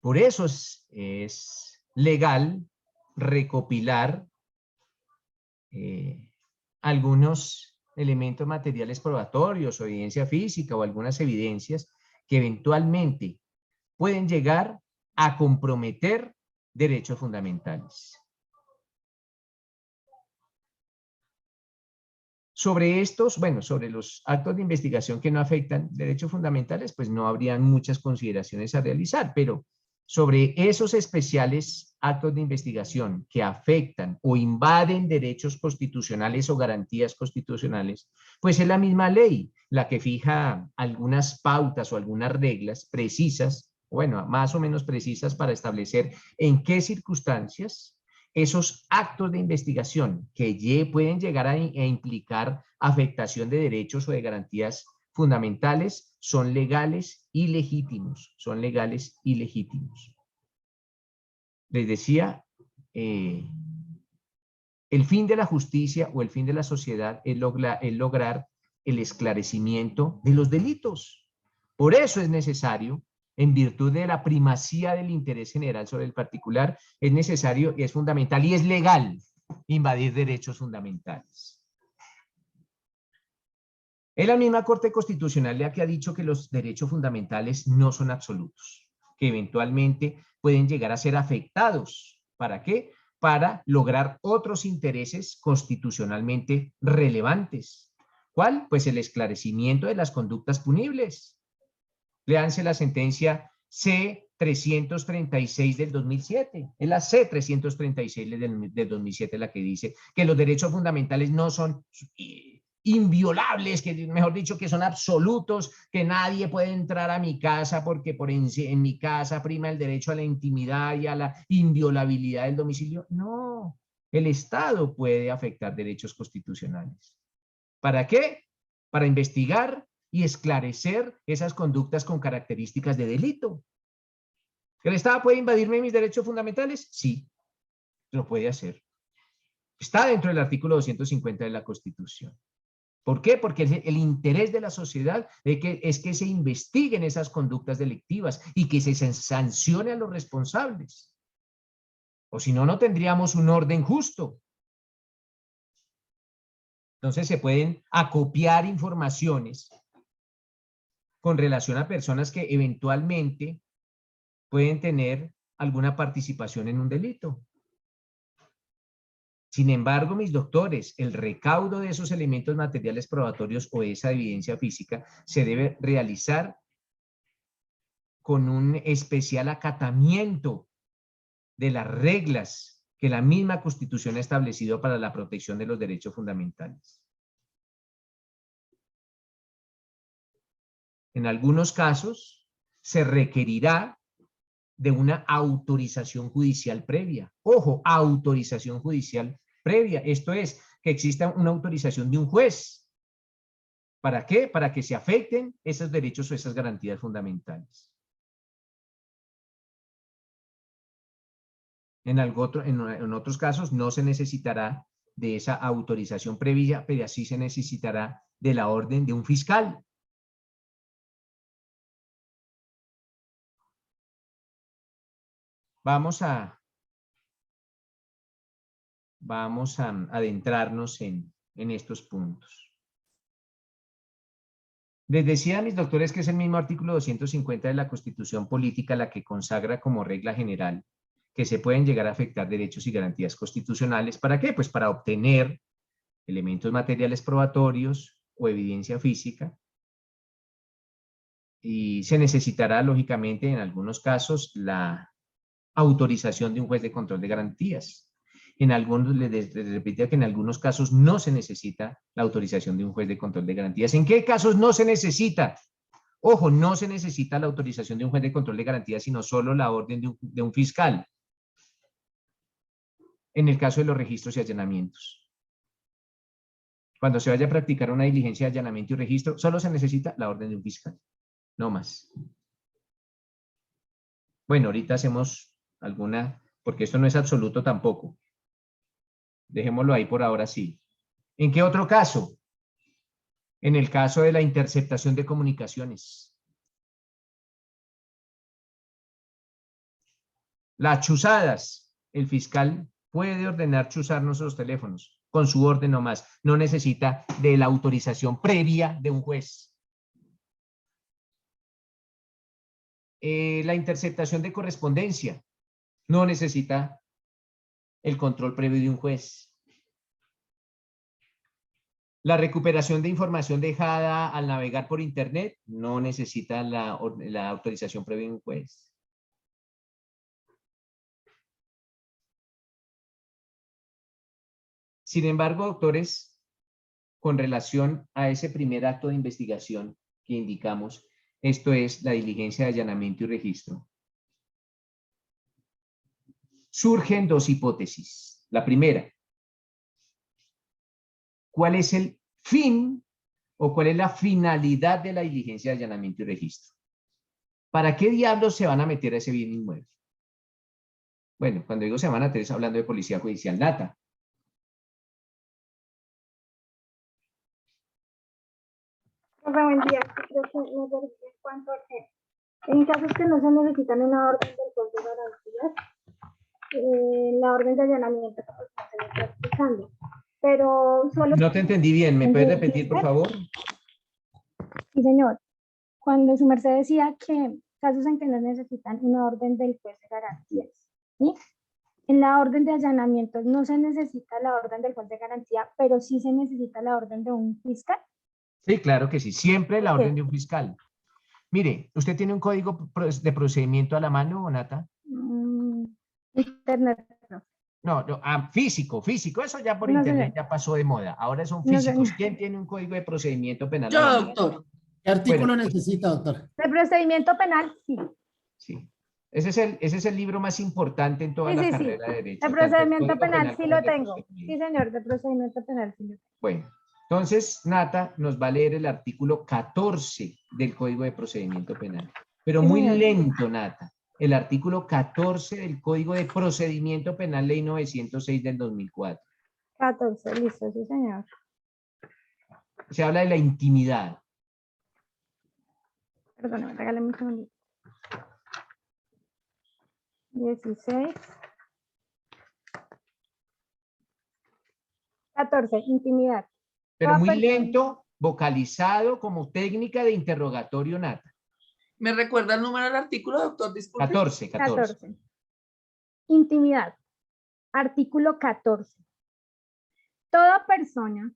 Por eso es legal recopilar algunos elementos materiales probatorios o evidencia física o algunas evidencias que eventualmente pueden llegar a comprometer derechos fundamentales. Sobre estos, bueno, sobre los actos de investigación que no afectan derechos fundamentales, pues no habrían muchas consideraciones a realizar, pero sobre esos especiales actos de investigación que afectan o invaden derechos constitucionales o garantías constitucionales, pues es la misma ley la que fija algunas pautas o algunas reglas precisas, bueno, más o menos precisas para establecer en qué circunstancias esos actos de investigación que pueden llegar a implicar afectación de derechos o de garantías fundamentales son legales y legítimos. Son legales y legítimos. Les decía, el fin de la justicia o el fin de la sociedad es lograr el esclarecimiento de los delitos. Por eso es necesario, en virtud de la primacía del interés general sobre el particular, es necesario, es fundamental y es legal invadir derechos fundamentales. Es la misma Corte Constitucional la que ha dicho que los derechos fundamentales no son absolutos, que eventualmente pueden llegar a ser afectados. ¿Para qué? Para lograr otros intereses constitucionalmente relevantes. ¿Cuál? Pues el esclarecimiento de las conductas punibles. Léanse la sentencia C-336 del 2007. Es la C-336 del 2007 la que dice que los derechos fundamentales no son inviolables, que mejor dicho, que son absolutos, que nadie puede entrar a mi casa porque en mi casa prima el derecho a la intimidad y a la inviolabilidad del domicilio. No, el Estado puede afectar derechos constitucionales. ¿Para qué? Para investigar y esclarecer esas conductas con características de delito. ¿El Estado puede invadirme mis derechos fundamentales? Sí, lo puede hacer. Está dentro del artículo 250 de la Constitución. ¿Por qué? Porque el interés de la sociedad es que se investiguen esas conductas delictivas y que se sancione a los responsables. O si no, no tendríamos un orden justo. Entonces se pueden acopiar informaciones con relación a personas que eventualmente pueden tener alguna participación en un delito. Sin embargo, mis doctores, el recaudo de esos elementos materiales probatorios o esa evidencia física se debe realizar con un especial acatamiento de las reglas que la misma Constitución ha establecido para la protección de los derechos fundamentales. En algunos casos se requerirá de una autorización judicial previa. Ojo, autorización judicial previa. Esto es, que exista una autorización de un juez. ¿Para qué? Para que se afecten esos derechos o esas garantías fundamentales. En otros casos no se necesitará de esa autorización previa, pero sí se necesitará de la orden de un fiscal. Vamos a adentrarnos en estos puntos. Les decía a mis doctores que es el mismo artículo 250 de la Constitución Política la que consagra como regla general que se pueden llegar a afectar derechos y garantías constitucionales. ¿Para qué? Pues para obtener elementos materiales probatorios o evidencia física. Y se necesitará, lógicamente, en algunos casos, la autorización de un juez de control de garantías. En algunos, les repito que en algunos casos no se necesita la autorización de un juez de control de garantías. ¿En qué casos no se necesita? Ojo, no se necesita la autorización de un juez de control de garantías, sino solo la orden de un fiscal. En el caso de los registros y allanamientos. Cuando se vaya a practicar una diligencia de allanamiento y registro, solo se necesita la orden de un fiscal. No más. Bueno, ahorita hacemos alguna, porque esto no es absoluto tampoco. Dejémoslo ahí por ahora, sí. ¿En qué otro caso? En el caso de la interceptación de comunicaciones. Las chuzadas. El fiscal puede ordenar chuzarnos los teléfonos con su orden nomás. No necesita de la autorización previa de un juez. La interceptación de correspondencia. No necesita el control previo de un juez. La recuperación de información dejada al navegar por internet no necesita la autorización previa de un juez. Sin embargo, doctores, con relación a ese primer acto de investigación que indicamos, esto es la diligencia de allanamiento y registro, surgen dos hipótesis. La primera, ¿cuál es el fin o cuál es la finalidad de la diligencia de allanamiento y registro? ¿Para qué diablos se van a meter a ese bien inmueble? Bueno, cuando digo se van a meter, estoy hablando de policía judicial nata. Buen día. Creo que me perdí en cuanto a que en casos que no se necesitan una orden del juez de garantías, la orden de allanamiento pues, no se le está aplicando. Pero solo... No te entendí bien, ¿me puedes repetir, por favor? Sí, señor. Cuando su merced decía que casos en que no necesitan una orden del juez de garantías, ¿sí? En la orden de allanamiento no se necesita la orden del juez de garantía, pero sí se necesita la orden de un fiscal. Sí, claro que sí. Siempre la orden de un fiscal. Mire, ¿usted tiene un código de procedimiento a la mano, Nata? Internet. No, físico. Eso ya por No, internet señor. ya pasó de moda. Ahora son No, físicos. señor. ¿Quién tiene un código de procedimiento penal? Yo, doctor. ¿Qué artículo Bueno. necesita, doctor? De procedimiento penal, sí. Sí. Ese es el libro más importante en toda Sí, la sí, sí. carrera de Derecho. De tanto el procedimiento Código penal sí como lo el de tengo. procedimiento. Sí, señor, de procedimiento penal sí lo tengo. Bueno, entonces Nata nos va a leer el artículo 14 del Código de Procedimiento Penal. Pero Sí, muy señor. lento, Nata. el artículo 14 del Código de Procedimiento Penal, Ley 906 del 2004. 14, listo, sí, señor. Se habla de la intimidad. Perdóname, regálame un segundito. 16. 14, intimidad. Pero Toda muy persona- lento, vocalizado como técnica de interrogatorio nata. ¿Me recuerda el número del artículo, doctor? Disculpe. 14. 14. Intimidad. Artículo 14. Toda persona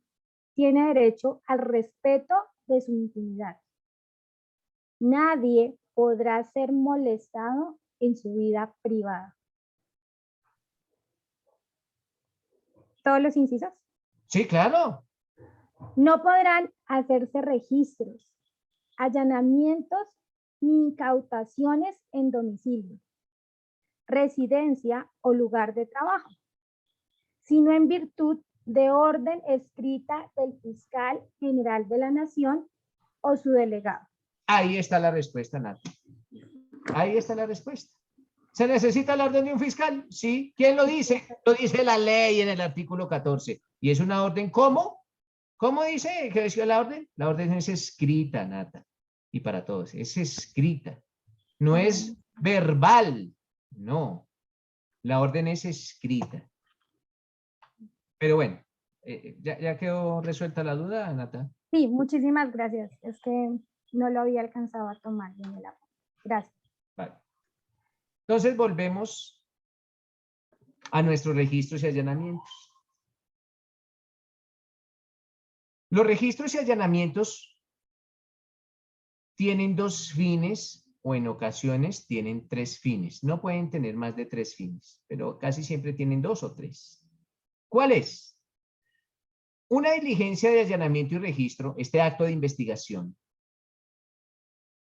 tiene derecho al respeto de su intimidad. Nadie podrá ser molestado en su vida privada. ¿Todos los incisos? Sí, claro. No podrán hacerse registros, allanamientos ni incautaciones en domicilio, residencia o lugar de trabajo, sino en virtud de orden escrita del fiscal general de la Nación o su delegado. Ahí está la respuesta, Nata. Ahí está la respuesta. ¿Se necesita la orden de un fiscal? Sí. ¿Quién lo dice? Lo dice la ley en el artículo 14. ¿Y es una orden cómo? ¿Cómo dice que decía la orden? La orden es escrita, Nata. Y para todos, es escrita. No es verbal. No. La orden es escrita. Pero bueno, ¿ya quedó resuelta la duda, Nata? Sí, muchísimas gracias. Es que no lo había alcanzado a tomar bien el apunte. Gracias. Vale. Entonces volvemos a nuestros registros y allanamientos. Los registros y allanamientos tienen dos fines o en ocasiones tienen tres fines. No pueden tener más de tres fines, pero casi siempre tienen dos o tres. ¿Cuál es? Una diligencia de allanamiento y registro, este acto de investigación,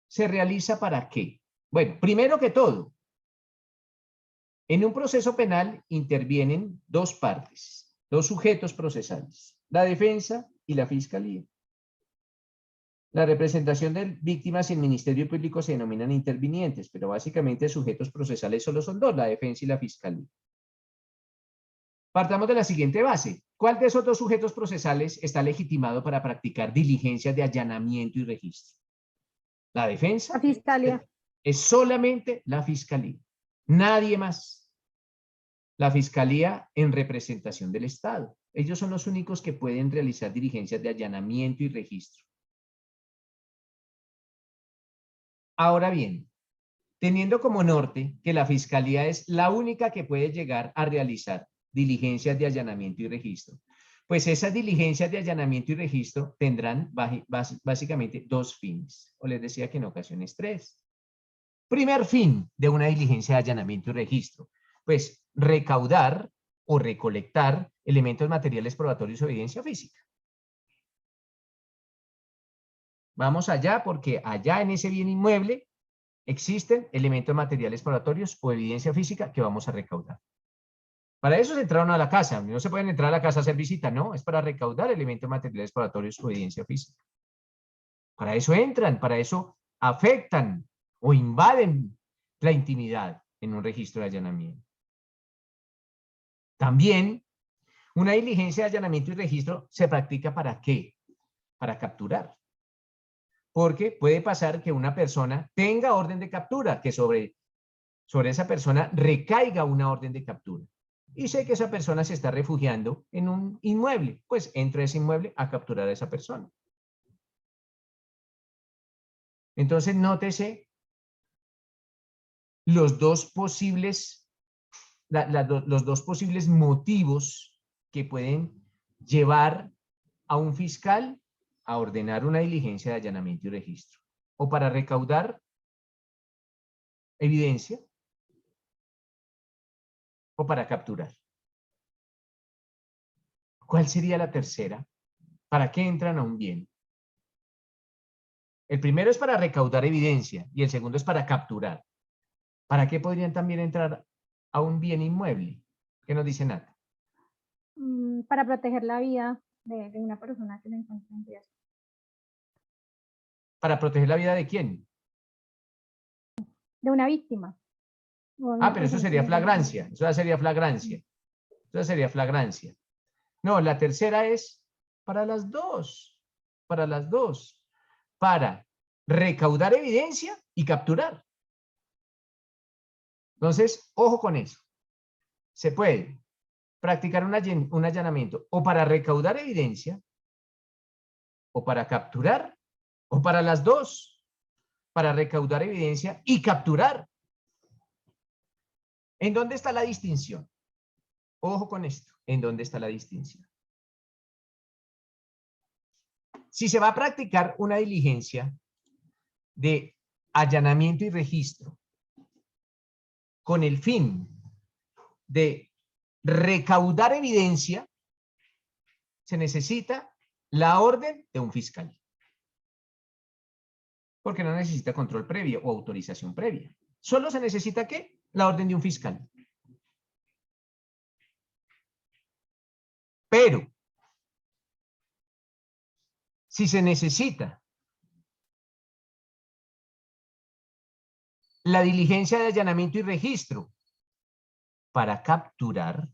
¿se realiza para qué? Bueno, primero que todo, en un proceso penal intervienen dos partes, dos sujetos procesales, la defensa y la fiscalía. La representación de víctimas y el Ministerio Público se denominan intervinientes, pero básicamente sujetos procesales solo son dos, la defensa y la fiscalía. Partamos de la siguiente base. ¿Cuál de esos dos sujetos procesales está legitimado para practicar diligencias de allanamiento y registro? La defensa. La fiscalía. Es solamente la fiscalía. Nadie más. La fiscalía en representación del Estado. Ellos son los únicos que pueden realizar diligencias de allanamiento y registro. Ahora bien, teniendo como norte que la fiscalía es la única que puede llegar a realizar diligencias de allanamiento y registro, pues esas diligencias de allanamiento y registro tendrán básicamente dos fines, o les decía que en ocasiones tres. Primer fin de una diligencia de allanamiento y registro, pues recaudar o recolectar elementos materiales probatorios o evidencia física. Vamos allá porque allá en ese bien inmueble existen elementos materiales probatorios o evidencia física que vamos a recaudar. Para eso se entraron a la casa. No se pueden entrar a la casa a hacer visita, no. Es para recaudar elementos materiales probatorios o evidencia física. Para eso entran, para eso afectan o invaden la intimidad en un registro de allanamiento. También, una diligencia de allanamiento y registro se practica ¿para qué? Para capturar. Porque puede pasar que una persona tenga orden de captura, que sobre esa persona recaiga una orden de captura. Y sé que esa persona se está refugiando en un inmueble, pues entro a ese inmueble a capturar a esa persona. Entonces, nótese los dos posibles, los dos posibles motivos que pueden llevar a un fiscal a ordenar una diligencia de allanamiento y registro. O para recaudar evidencia, o para capturar. ¿Cuál sería la tercera? ¿Para qué entran a un bien? El primero es para recaudar evidencia y el segundo es para capturar. ¿Para qué podrían también entrar a un bien inmueble? ¿Qué nos dice Nata? Para proteger la vida de una persona que se encuentra en riesgo. ¿Para proteger la vida de quién? De una víctima. o Ah, una pero eso presencia sería ilegal. flagrancia. Eso ya sería flagrancia. Eso ya sería flagrancia. No, la tercera es para las dos. Para las dos. Para recaudar evidencia y capturar. Entonces, ojo con eso. Se puede practicar un allanamiento o para recaudar evidencia, o para capturar, o para las dos, para recaudar evidencia y capturar. ¿En dónde está la distinción? Ojo con esto. ¿En dónde está la distinción? Si se va a practicar una diligencia de allanamiento y registro con el fin de recaudar evidencia, se necesita la orden de un fiscal. Porque no necesita control previo o autorización previa. Solo se necesita, ¿qué? La orden de un fiscal. Pero, si se necesita la diligencia de allanamiento y registro para capturar,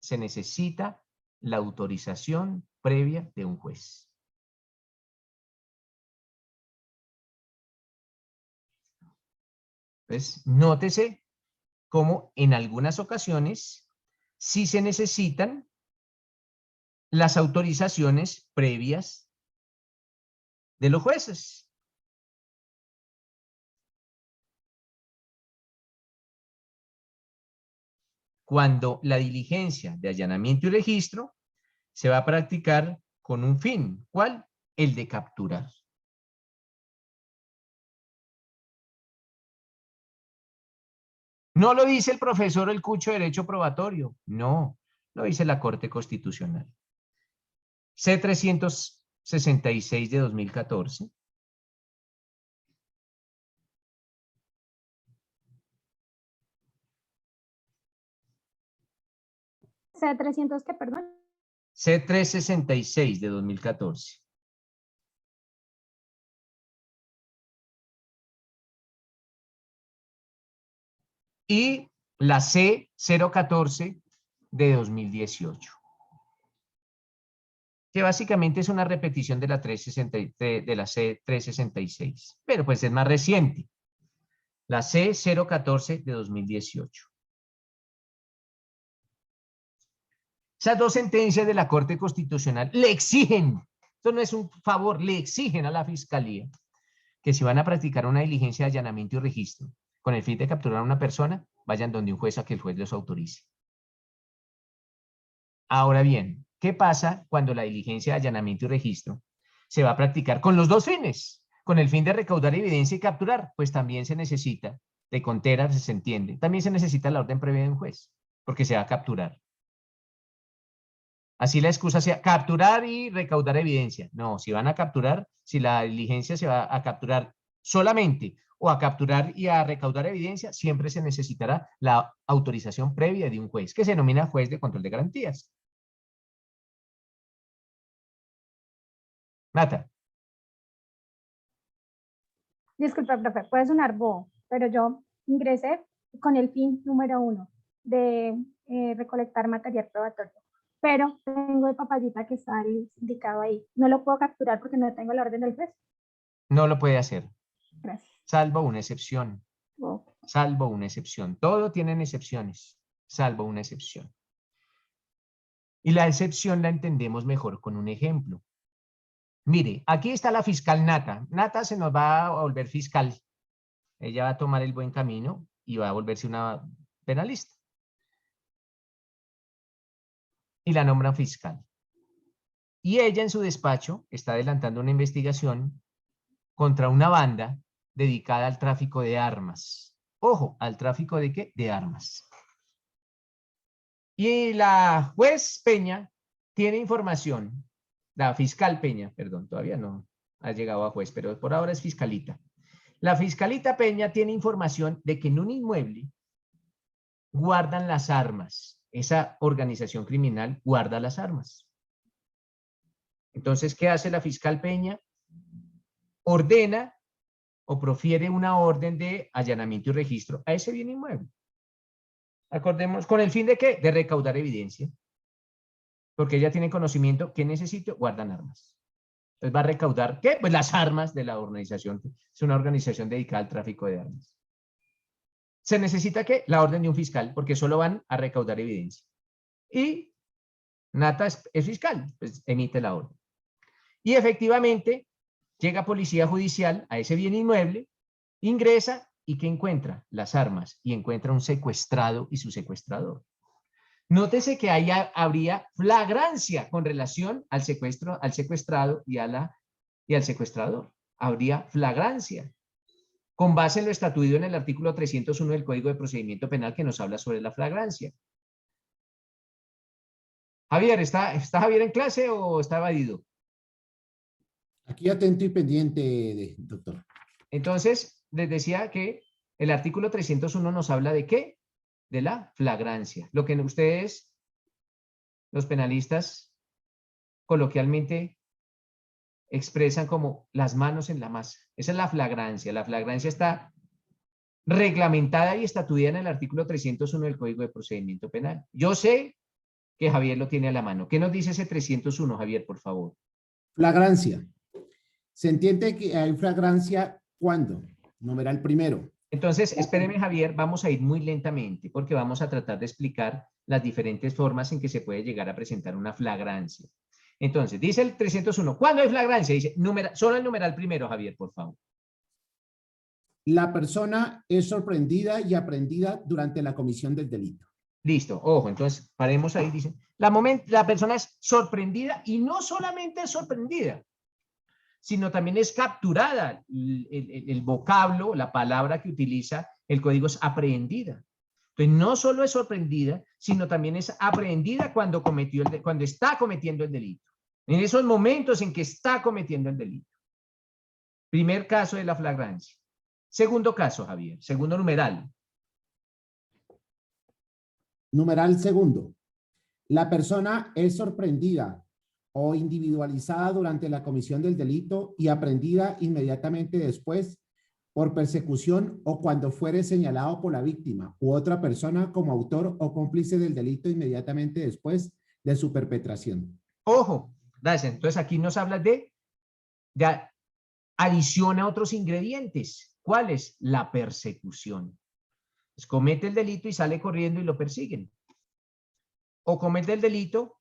se necesita la autorización previa de un juez. Entonces, nótese cómo en algunas ocasiones sí se necesitan las autorizaciones previas de los jueces. Cuando la diligencia de allanamiento y registro se va a practicar con un fin. ¿Cuál? El de capturar. No lo dice el profesor El Cucho de Derecho Probatorio. No, lo dice la Corte Constitucional. C-366 de 2014. C300, ¿qué, perdón? C-366 de 2014. Y la C-014 de 2018. Que básicamente es una repetición de la, 360, de la C-366. Pero pues es más reciente. La C-014 de 2018. Esas dos sentencias de la Corte Constitucional le exigen, esto no es un favor, le exigen a la Fiscalía que si van a practicar una diligencia de allanamiento y registro con el fin de capturar a una persona, vayan donde un juez a que el juez los autorice. Ahora bien, ¿qué pasa cuando la diligencia de allanamiento y registro se va a practicar con los dos fines? Con el fin de recaudar evidencia y capturar, pues también se necesita, de contera se entiende, también se necesita la orden previa de un juez, porque se va a capturar. Así la excusa sea capturar y recaudar evidencia. No, si van a capturar, si la diligencia se va a capturar solamente o a capturar y a recaudar evidencia, siempre se necesitará la autorización previa de un juez, que se denomina juez de control de garantías. Nata. Disculpa, profe, puede sonar bobo, pero yo ingresé con el fin número 1 de recolectar material probatorio. Pero tengo el papayita que está indicado ahí. No lo puedo capturar porque no tengo la orden del juez. No lo puede hacer. Gracias. Salvo una excepción. Okay. Salvo una excepción. Todo tienen excepciones, salvo una excepción. Y la excepción la entendemos mejor con un ejemplo. Mire, aquí está la fiscal Nata. Nata se nos va a volver fiscal. Ella va a tomar el buen camino y va a volverse una penalista. Y la nombran fiscal. Y ella en su despacho está adelantando una investigación contra una banda dedicada al tráfico de armas. Ojo, ¿al tráfico de qué? De armas. Y la juez Peña tiene información, la fiscal Peña, perdón, todavía no ha llegado a juez, pero por ahora es fiscalita. La fiscalita Peña tiene información de que en un inmueble guardan las armas. Esa organización criminal guarda las armas. Entonces, ¿qué hace la fiscal Peña? Ordena o profiere una orden de allanamiento y registro a ese bien inmueble. Acordemos, ¿con el fin de qué? De recaudar evidencia. Porque ella tiene conocimiento que en ese sitio guardan armas. Entonces va a recaudar, ¿qué? Pues las armas de la organización. Es una organización dedicada al tráfico de armas. Se necesita, ¿qué? La orden de un fiscal, porque solo van a recaudar evidencia. Y Nata es fiscal, pues emite la orden. Y efectivamente, llega policía judicial a ese bien inmueble, ingresa y ¿qué encuentra? Las armas. Y encuentra un secuestrado y su secuestrador. Nótese que ahí habría flagrancia con relación al secuestro, al secuestrado y al secuestrador. Habría flagrancia. Con base en lo estatuido en el artículo 301 del Código de Procedimiento Penal que nos habla sobre la flagrancia. Javier, ¿está Javier en clase o está evadido? Aquí atento y pendiente, doctor. Entonces, les decía que el artículo 301 nos habla de ¿qué? De la flagrancia. Lo que ustedes, los penalistas, coloquialmente expresan como las manos en la masa. Esa es la flagrancia. La flagrancia está reglamentada y estatuida en el artículo 301 del Código de Procedimiento Penal. Yo sé que Javier lo tiene a la mano. ¿Qué nos dice ese 301, Javier, por favor? Flagrancia. Se entiende que hay flagrancia cuando, numeral primero. Entonces, espéreme, Javier, vamos a ir muy lentamente porque vamos a tratar de explicar las diferentes formas en que se puede llegar a presentar una flagrancia. Entonces, dice el 301, ¿cuándo hay flagrancia? Dice, solo el numeral primero, Javier, por favor. La persona es sorprendida y aprehendida durante la comisión del delito. Listo, ojo, entonces paremos ahí, dice, la persona es sorprendida y no solamente es sorprendida, sino también es capturada. El vocablo, la palabra que utiliza el código es aprehendida. Entonces, no solo es sorprendida, sino también es aprehendida cuando está cometiendo el delito. En esos momentos en que está cometiendo el delito. Primer caso de la flagrancia. Segundo caso, Javier, segundo numeral. Numeral segundo. La persona es sorprendida o individualizada durante la comisión del delito y aprehendida inmediatamente después por persecución o cuando fuere señalado por la víctima u otra persona como autor o cómplice del delito inmediatamente después de su perpetración. Ojo, gracias. Entonces aquí nos habla de adición a otros ingredientes. ¿Cuál es? La persecución. Pues comete el delito y sale corriendo y lo persiguen. O comete el delito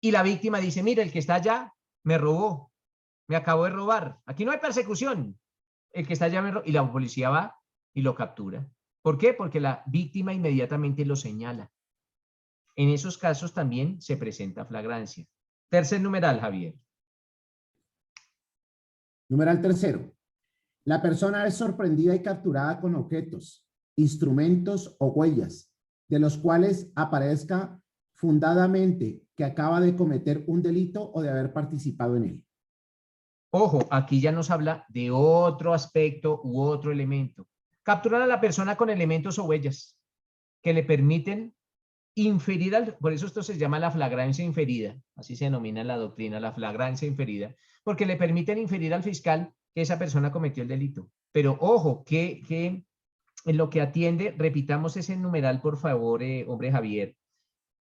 y la víctima dice, mira, el que está allá me robó, me acabó de robar. Aquí no hay persecución. El que está allá me robó. Y la policía va y lo captura. ¿Por qué? Porque la víctima inmediatamente lo señala. En esos casos también se presenta flagrancia. Tercer numeral, Javier. Numeral tercero. La persona es sorprendida y capturada con objetos, instrumentos o huellas, de los cuales aparezca fundadamente que acaba de cometer un delito o de haber participado en él. Ojo, aquí ya nos habla de otro aspecto u otro elemento. Capturar a la persona con elementos o huellas que le permiten inferir, por eso esto se llama la flagrancia inferida, así se denomina en la doctrina, la flagrancia inferida, porque le permiten inferir al fiscal que esa persona cometió el delito. Pero ojo, que en lo que atiende, repitamos ese numeral, por favor, hombre Javier.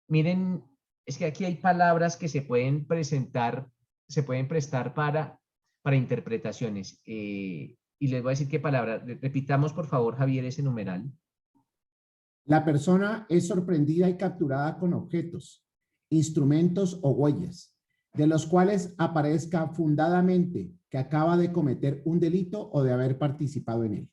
Miren, es que aquí hay palabras que se pueden presentar, se pueden prestar para interpretaciones. Y les voy a decir qué palabra. Repitamos, por favor, Javier, ese numeral. La persona es sorprendida y capturada con objetos, instrumentos o huellas, de los cuales aparezca fundadamente que acaba de cometer un delito o de haber participado en él.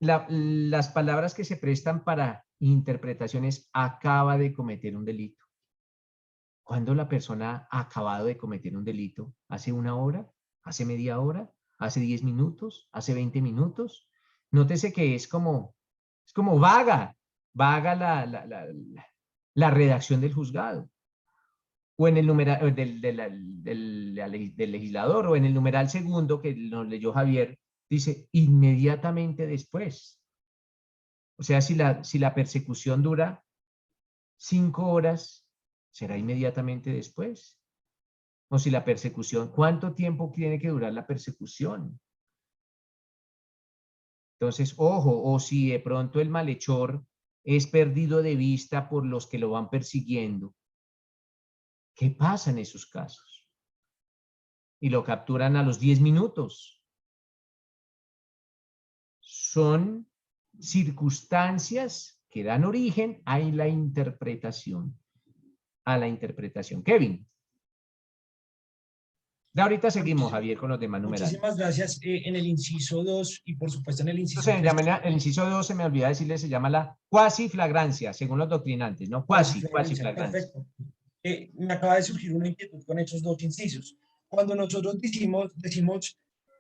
Las palabras que se prestan para interpretaciones acaba de cometer un delito. ¿Cuándo la persona ha acabado de cometer un delito? ¿Hace una hora? ¿Hace media hora? ¿Hace 10 minutos? ¿Hace 20 minutos? Nótese que es como vaga la redacción del juzgado. O en el numeral del legislador, o en el numeral segundo que nos leyó Javier, dice inmediatamente después. O sea, si la persecución dura 5 horas, será inmediatamente después. O si la persecución, ¿cuánto tiempo tiene que durar la persecución? Entonces, ojo, o si de pronto el malhechor es perdido de vista por los que lo van persiguiendo. ¿Qué pasa en esos casos? Y lo capturan a los 10 minutos. Son circunstancias que dan origen a la interpretación. Kevin. De ahorita seguimos, Javier, con los demás numerales. Muchísimas gracias. En el inciso 2 y por supuesto en el inciso Entonces, 3. el inciso 2, se me olvidó decirle, se llama la cuasi flagrancia, según los doctrinantes, ¿no? Cuasi flagrancia. Perfecto. Me acaba de surgir una inquietud con esos dos incisos. Cuando nosotros decimos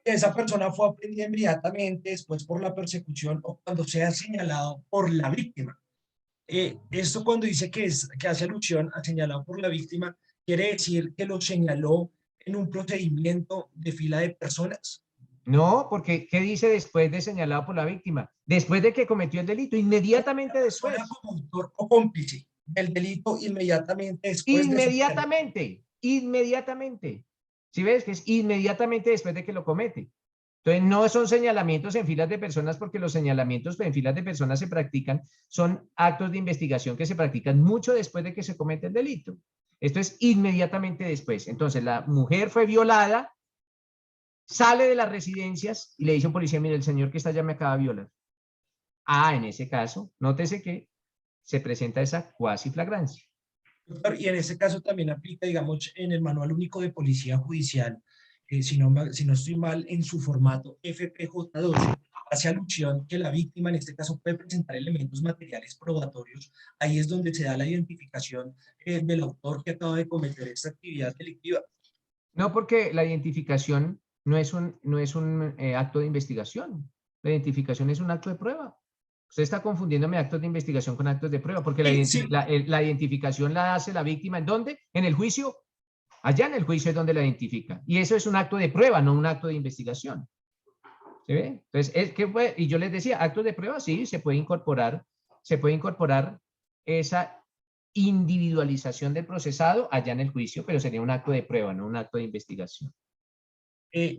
que esa persona fue aprendida inmediatamente después por la persecución o cuando sea señalado por la víctima. Esto cuando dice que hace alusión a señalado por la víctima, quiere decir que lo señaló en un procedimiento de fila de personas. No, porque ¿qué dice después de señalado por la víctima? Después de que cometió el delito, inmediatamente después. Como autor o cómplice del delito inmediatamente después. Inmediatamente. ¿Sí ves? Que es inmediatamente después de que lo comete. Entonces, no son señalamientos en filas de personas, porque los señalamientos en filas de personas son actos de investigación que se practican mucho después de que se comete el delito. Esto es inmediatamente después. Entonces, la mujer fue violada, sale de las residencias y le dice a un policía, mire, el señor que está allá me acaba de violar. En ese caso, nótese que se presenta esa cuasi flagrancia. Y en ese caso también aplica, digamos, en el Manual Único de Policía Judicial, si no estoy mal, en su formato FPJ12, hace alusión que la víctima en este caso puede presentar elementos materiales probatorios. Ahí es donde se da la identificación del autor que acaba de cometer esta actividad delictiva. No, porque la identificación no es un acto de investigación. La identificación es un acto de prueba. Usted está confundiéndome actos de investigación con actos de prueba, porque la identificación la hace la víctima. ¿En dónde? En el juicio. Allá en el juicio es donde la identifica. Y eso es un acto de prueba, no un acto de investigación. ¿Se ve? Entonces, y yo les decía, actos de prueba, sí, se puede incorporar esa individualización del procesado allá en el juicio, pero sería un acto de prueba, no un acto de investigación.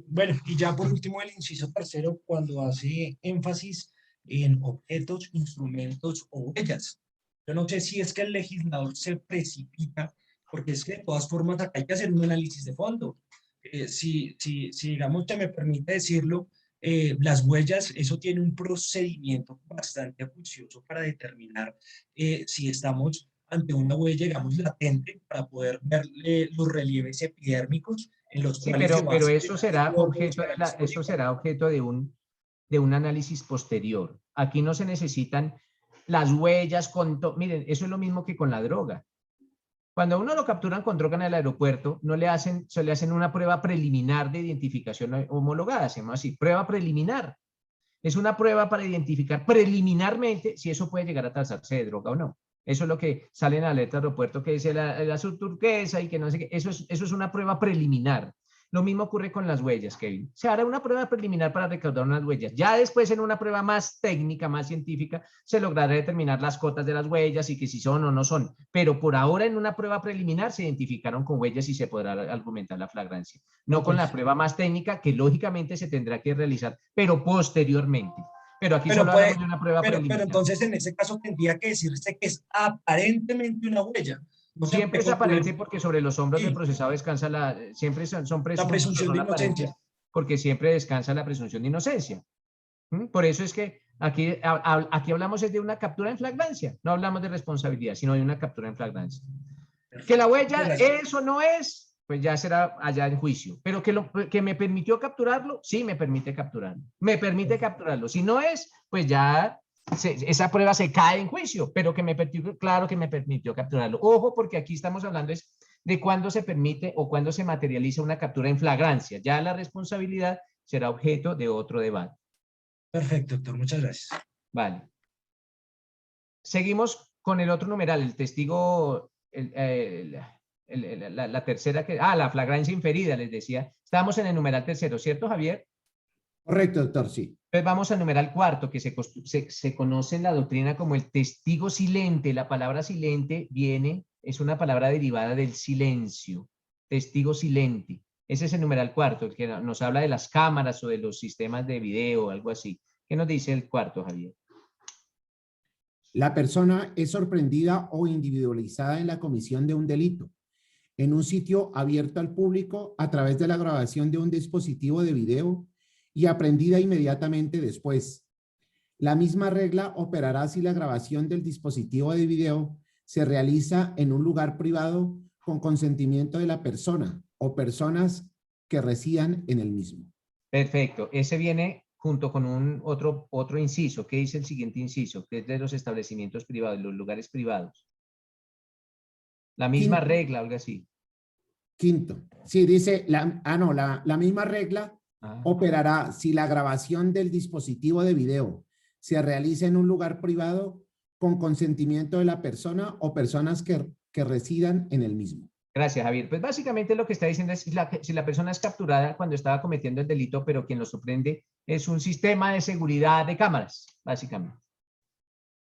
Bueno, y ya por último el inciso tercero, cuando hace énfasis en objetos, instrumentos o huellas. Yo no sé si es que el legislador se precipita, porque es que de todas formas acá hay que hacer un análisis de fondo. Si digamos que me permite decirlo, las huellas, eso tiene un procedimiento bastante acucioso para determinar si estamos ante una huella, digamos, latente, para poder ver los relieves epidérmicos en los cuales pero eso será objeto de un análisis posterior. Aquí no se necesitan las huellas miren, eso es lo mismo que con la droga. Cuando a uno lo capturan con droga en el aeropuerto, se le hacen una prueba preliminar de identificación homologada, se llama así, prueba preliminar. Es una prueba para identificar preliminarmente si eso puede llegar a tratarse de droga o no. Eso es lo que sale en la alerta de aeropuerto, que dice el azul turquesa y que no sé qué. Eso es una prueba preliminar. Lo mismo ocurre con las huellas, Kevin. Se hará una prueba preliminar para recaudar unas huellas. Ya después, en una prueba más técnica, más científica, se logrará determinar las cotas de las huellas y que si son o no son. Pero por ahora, en una prueba preliminar, se identificaron con huellas y se podrá argumentar la flagrancia. No con la prueba más técnica, que lógicamente se tendrá que realizar, pero posteriormente. Pero aquí solo hablamos de una prueba preliminar. Pero entonces, en ese caso, tendría que decirse que es aparentemente una huella. No siempre es aparente, porque sobre los hombros del procesado descansa siempre son la presunción de inocencia. Porque siempre descansa la presunción de inocencia. Por eso es que aquí hablamos de una captura en flagrancia. No hablamos de responsabilidad, sino de una captura en flagrancia. Perfecto. Que la huella eso no es, pues ya será allá en juicio. Pero que me permitió capturarlo, sí me permite capturarlo. Me permite capturarlo. Si no es, pues ya esa prueba se cae en juicio, pero claro que me permitió capturarlo. Ojo, porque aquí estamos hablando de cuándo se permite o cuándo se materializa una captura en flagrancia. Ya la responsabilidad será objeto de otro debate. Perfecto, doctor. Muchas gracias. Vale. Seguimos con el otro numeral, el testigo, la tercera, la flagrancia inferida, les decía. Estamos en el numeral tercero, ¿cierto, Javier? Correcto, doctor, sí. Entonces vamos al numeral cuarto, que se conoce en la doctrina como el testigo silente. La palabra silente es una palabra derivada del silencio. Testigo silente. Ese es el numeral cuarto, el que nos habla de las cámaras o de los sistemas de video o algo así. ¿Qué nos dice el cuarto, Javier? La persona es sorprendida o individualizada en la comisión de un delito en un sitio abierto al público a través de la grabación de un dispositivo de video y aprendida inmediatamente después. La misma regla operará si la grabación del dispositivo de video se realiza en un lugar privado con consentimiento de la persona o personas que residan en el mismo. Perfecto. Ese viene junto con un otro inciso. ¿Qué dice el siguiente inciso? Que es de los establecimientos privados, los lugares privados. La misma Quinto. regla, algo así. Quinto. Sí, dice, la misma regla Ah, operará si la grabación del dispositivo de video se realiza en un lugar privado con consentimiento de la persona o personas que residan en el mismo. gracias, Javier. Pues básicamente lo que está diciendo es si la persona es capturada cuando estaba cometiendo el delito, pero quien lo sorprende es un sistema de seguridad de cámaras, básicamente.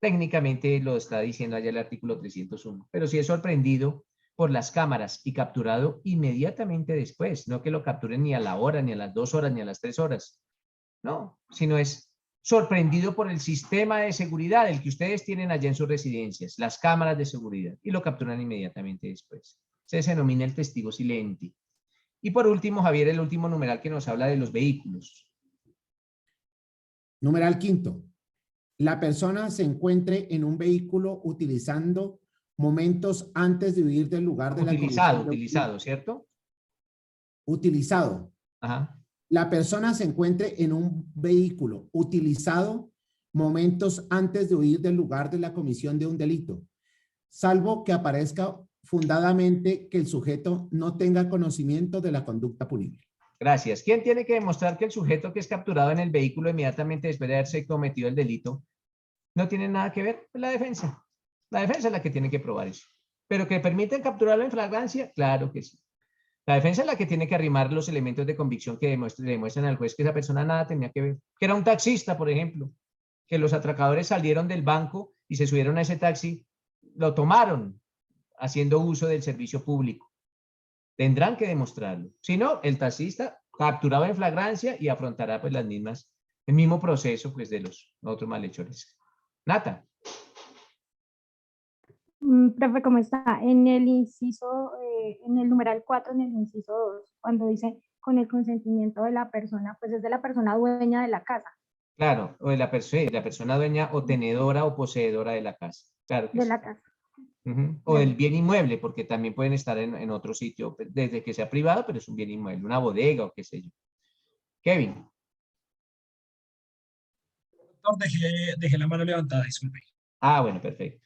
Técnicamente lo está diciendo allá el artículo 301, pero si es sorprendido por las cámaras y capturado inmediatamente después, no que lo capturen ni a la hora, ni a las 2 horas, ni a las 3 horas, no, sino es sorprendido por el sistema de seguridad, el que ustedes tienen allá en sus residencias, las cámaras de seguridad, y lo capturan inmediatamente después. Se denomina el testigo silente. Y por último, Javier, el último numeral que nos habla de los vehículos. Numeral quinto. La persona se encuentre en un vehículo utilizando momentos antes de huir del lugar de la comisión. Utilizado, ¿cierto? Utilizado. Ajá. La persona se encuentre en un vehículo utilizado momentos antes de huir del lugar de la comisión de un delito, salvo que aparezca fundadamente que el sujeto no tenga conocimiento de la conducta punible. Gracias. ¿Quién tiene que demostrar que el sujeto que es capturado en el vehículo inmediatamente después de haberse cometido el delito no tiene nada que ver? Pues la defensa. La defensa es la que tiene que probar eso. ¿Pero que permiten capturarlo en flagrancia? Claro que sí. La defensa es la que tiene que arrimar los elementos de convicción que demuestran al juez que esa persona nada tenía que ver. Que era un taxista, por ejemplo, que los atracadores salieron del banco y se subieron a ese taxi, lo tomaron haciendo uso del servicio público. Tendrán que demostrarlo. Si no, el taxista capturado en flagrancia y afrontará pues el mismo proceso pues de los otros malhechores. Nata. Profe, ¿cómo está? En el inciso, en el numeral 4, en el inciso 2, cuando dice con el consentimiento de la persona, pues es de la persona dueña de la casa. Claro, o de la persona dueña o tenedora o poseedora de la casa. Claro que De sí. la casa. O del bien inmueble, porque también pueden estar en otro sitio, desde que sea privado, pero es un bien inmueble, una bodega o qué sé yo. Kevin. Doctor, dejé la mano levantada, disculpe. Ah, bueno, perfecto.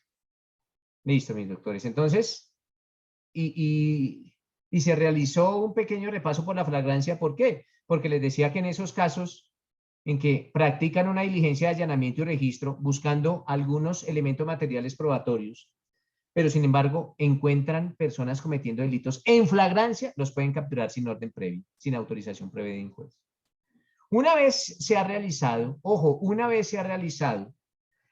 Listo, mis doctores. Entonces, y se realizó un pequeño repaso por la flagrancia. ¿Por qué? Porque les decía que en esos casos en que practican una diligencia de allanamiento y registro buscando algunos elementos materiales probatorios, pero sin embargo encuentran personas cometiendo delitos en flagrancia, los pueden capturar sin orden previo, sin autorización previa de un juez. Una vez se ha realizado, ojo, una vez se ha realizado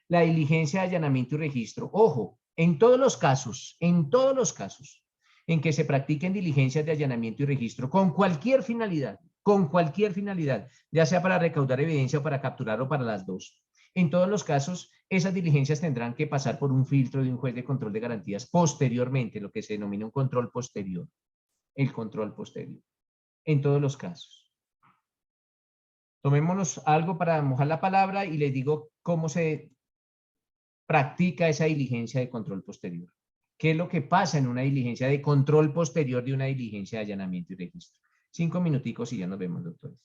la diligencia de allanamiento y registro, ojo, en todos los casos en que se practiquen diligencias de allanamiento y registro con cualquier finalidad, ya sea para recaudar evidencia o para capturar o para las dos. En todos los casos, esas diligencias tendrán que pasar por un filtro de un juez de control de garantías posteriormente, lo que se denomina un control posterior, el control posterior, en todos los casos. Tomémonos algo para mojar la palabra y les digo cómo se practica esa diligencia de control posterior. ¿Qué es lo que pasa en una diligencia de control posterior de una diligencia de allanamiento y registro? 5 minuticos y ya nos vemos, doctores.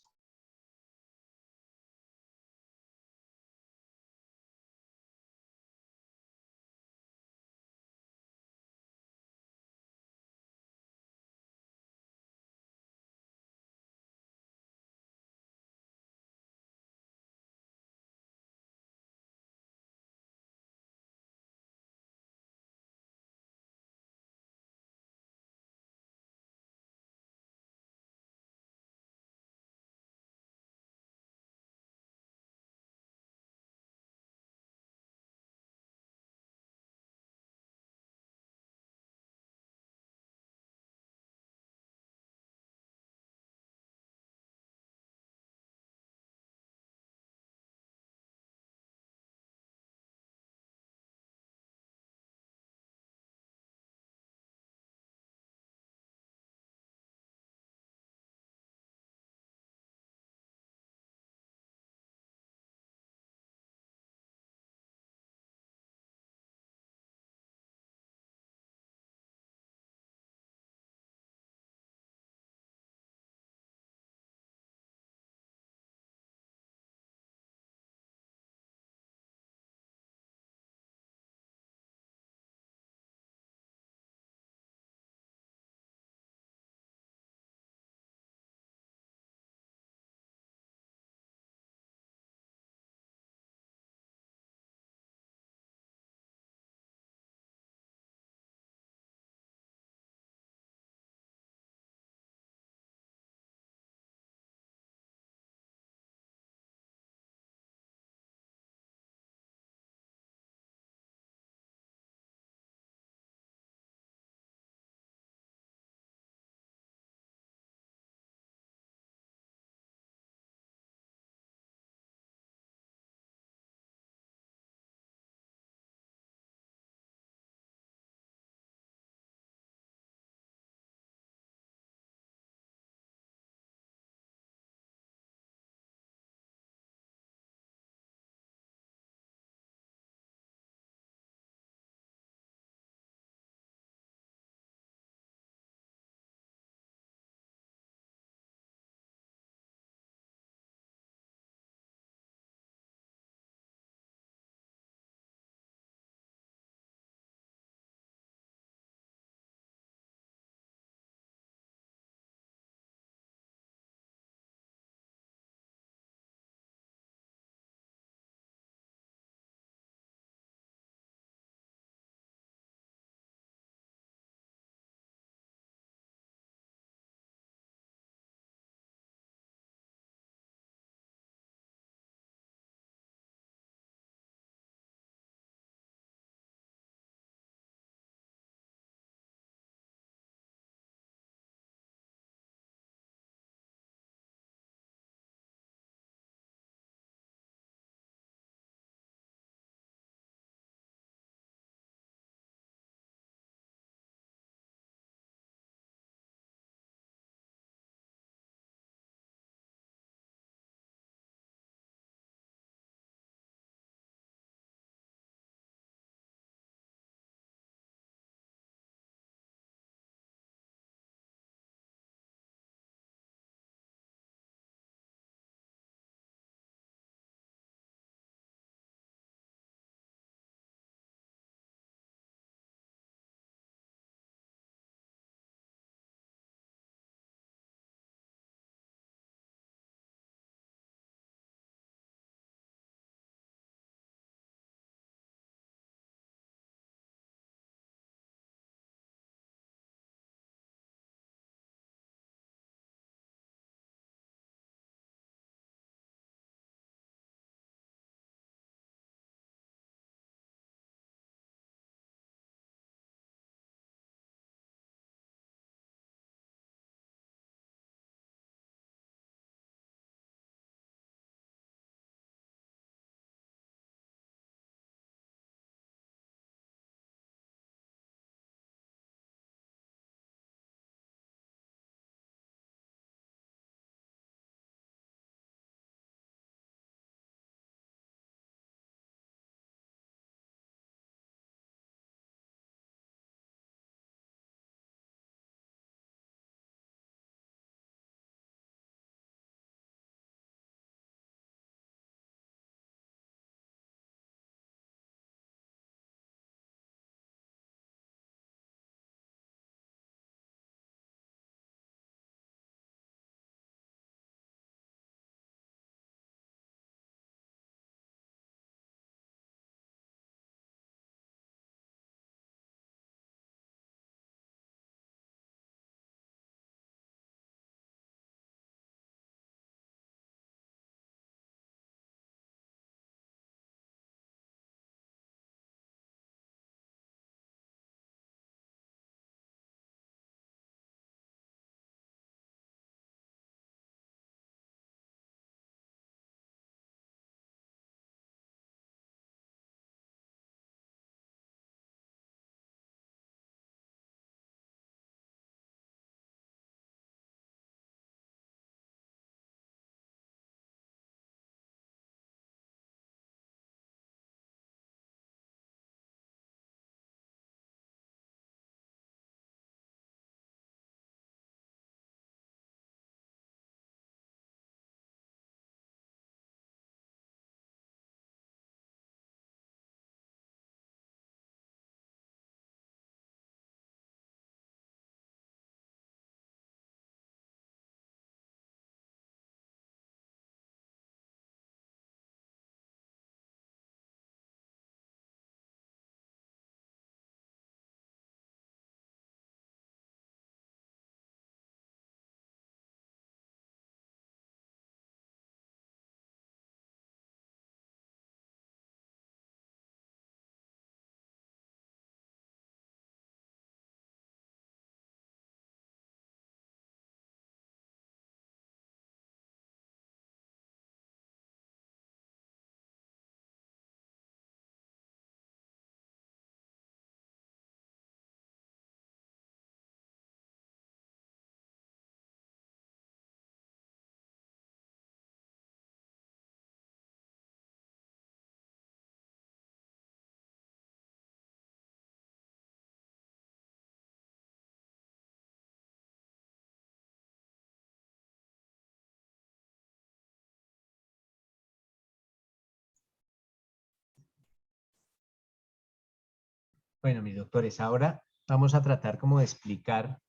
Bueno, mis doctores, ahora vamos a tratar como de explicar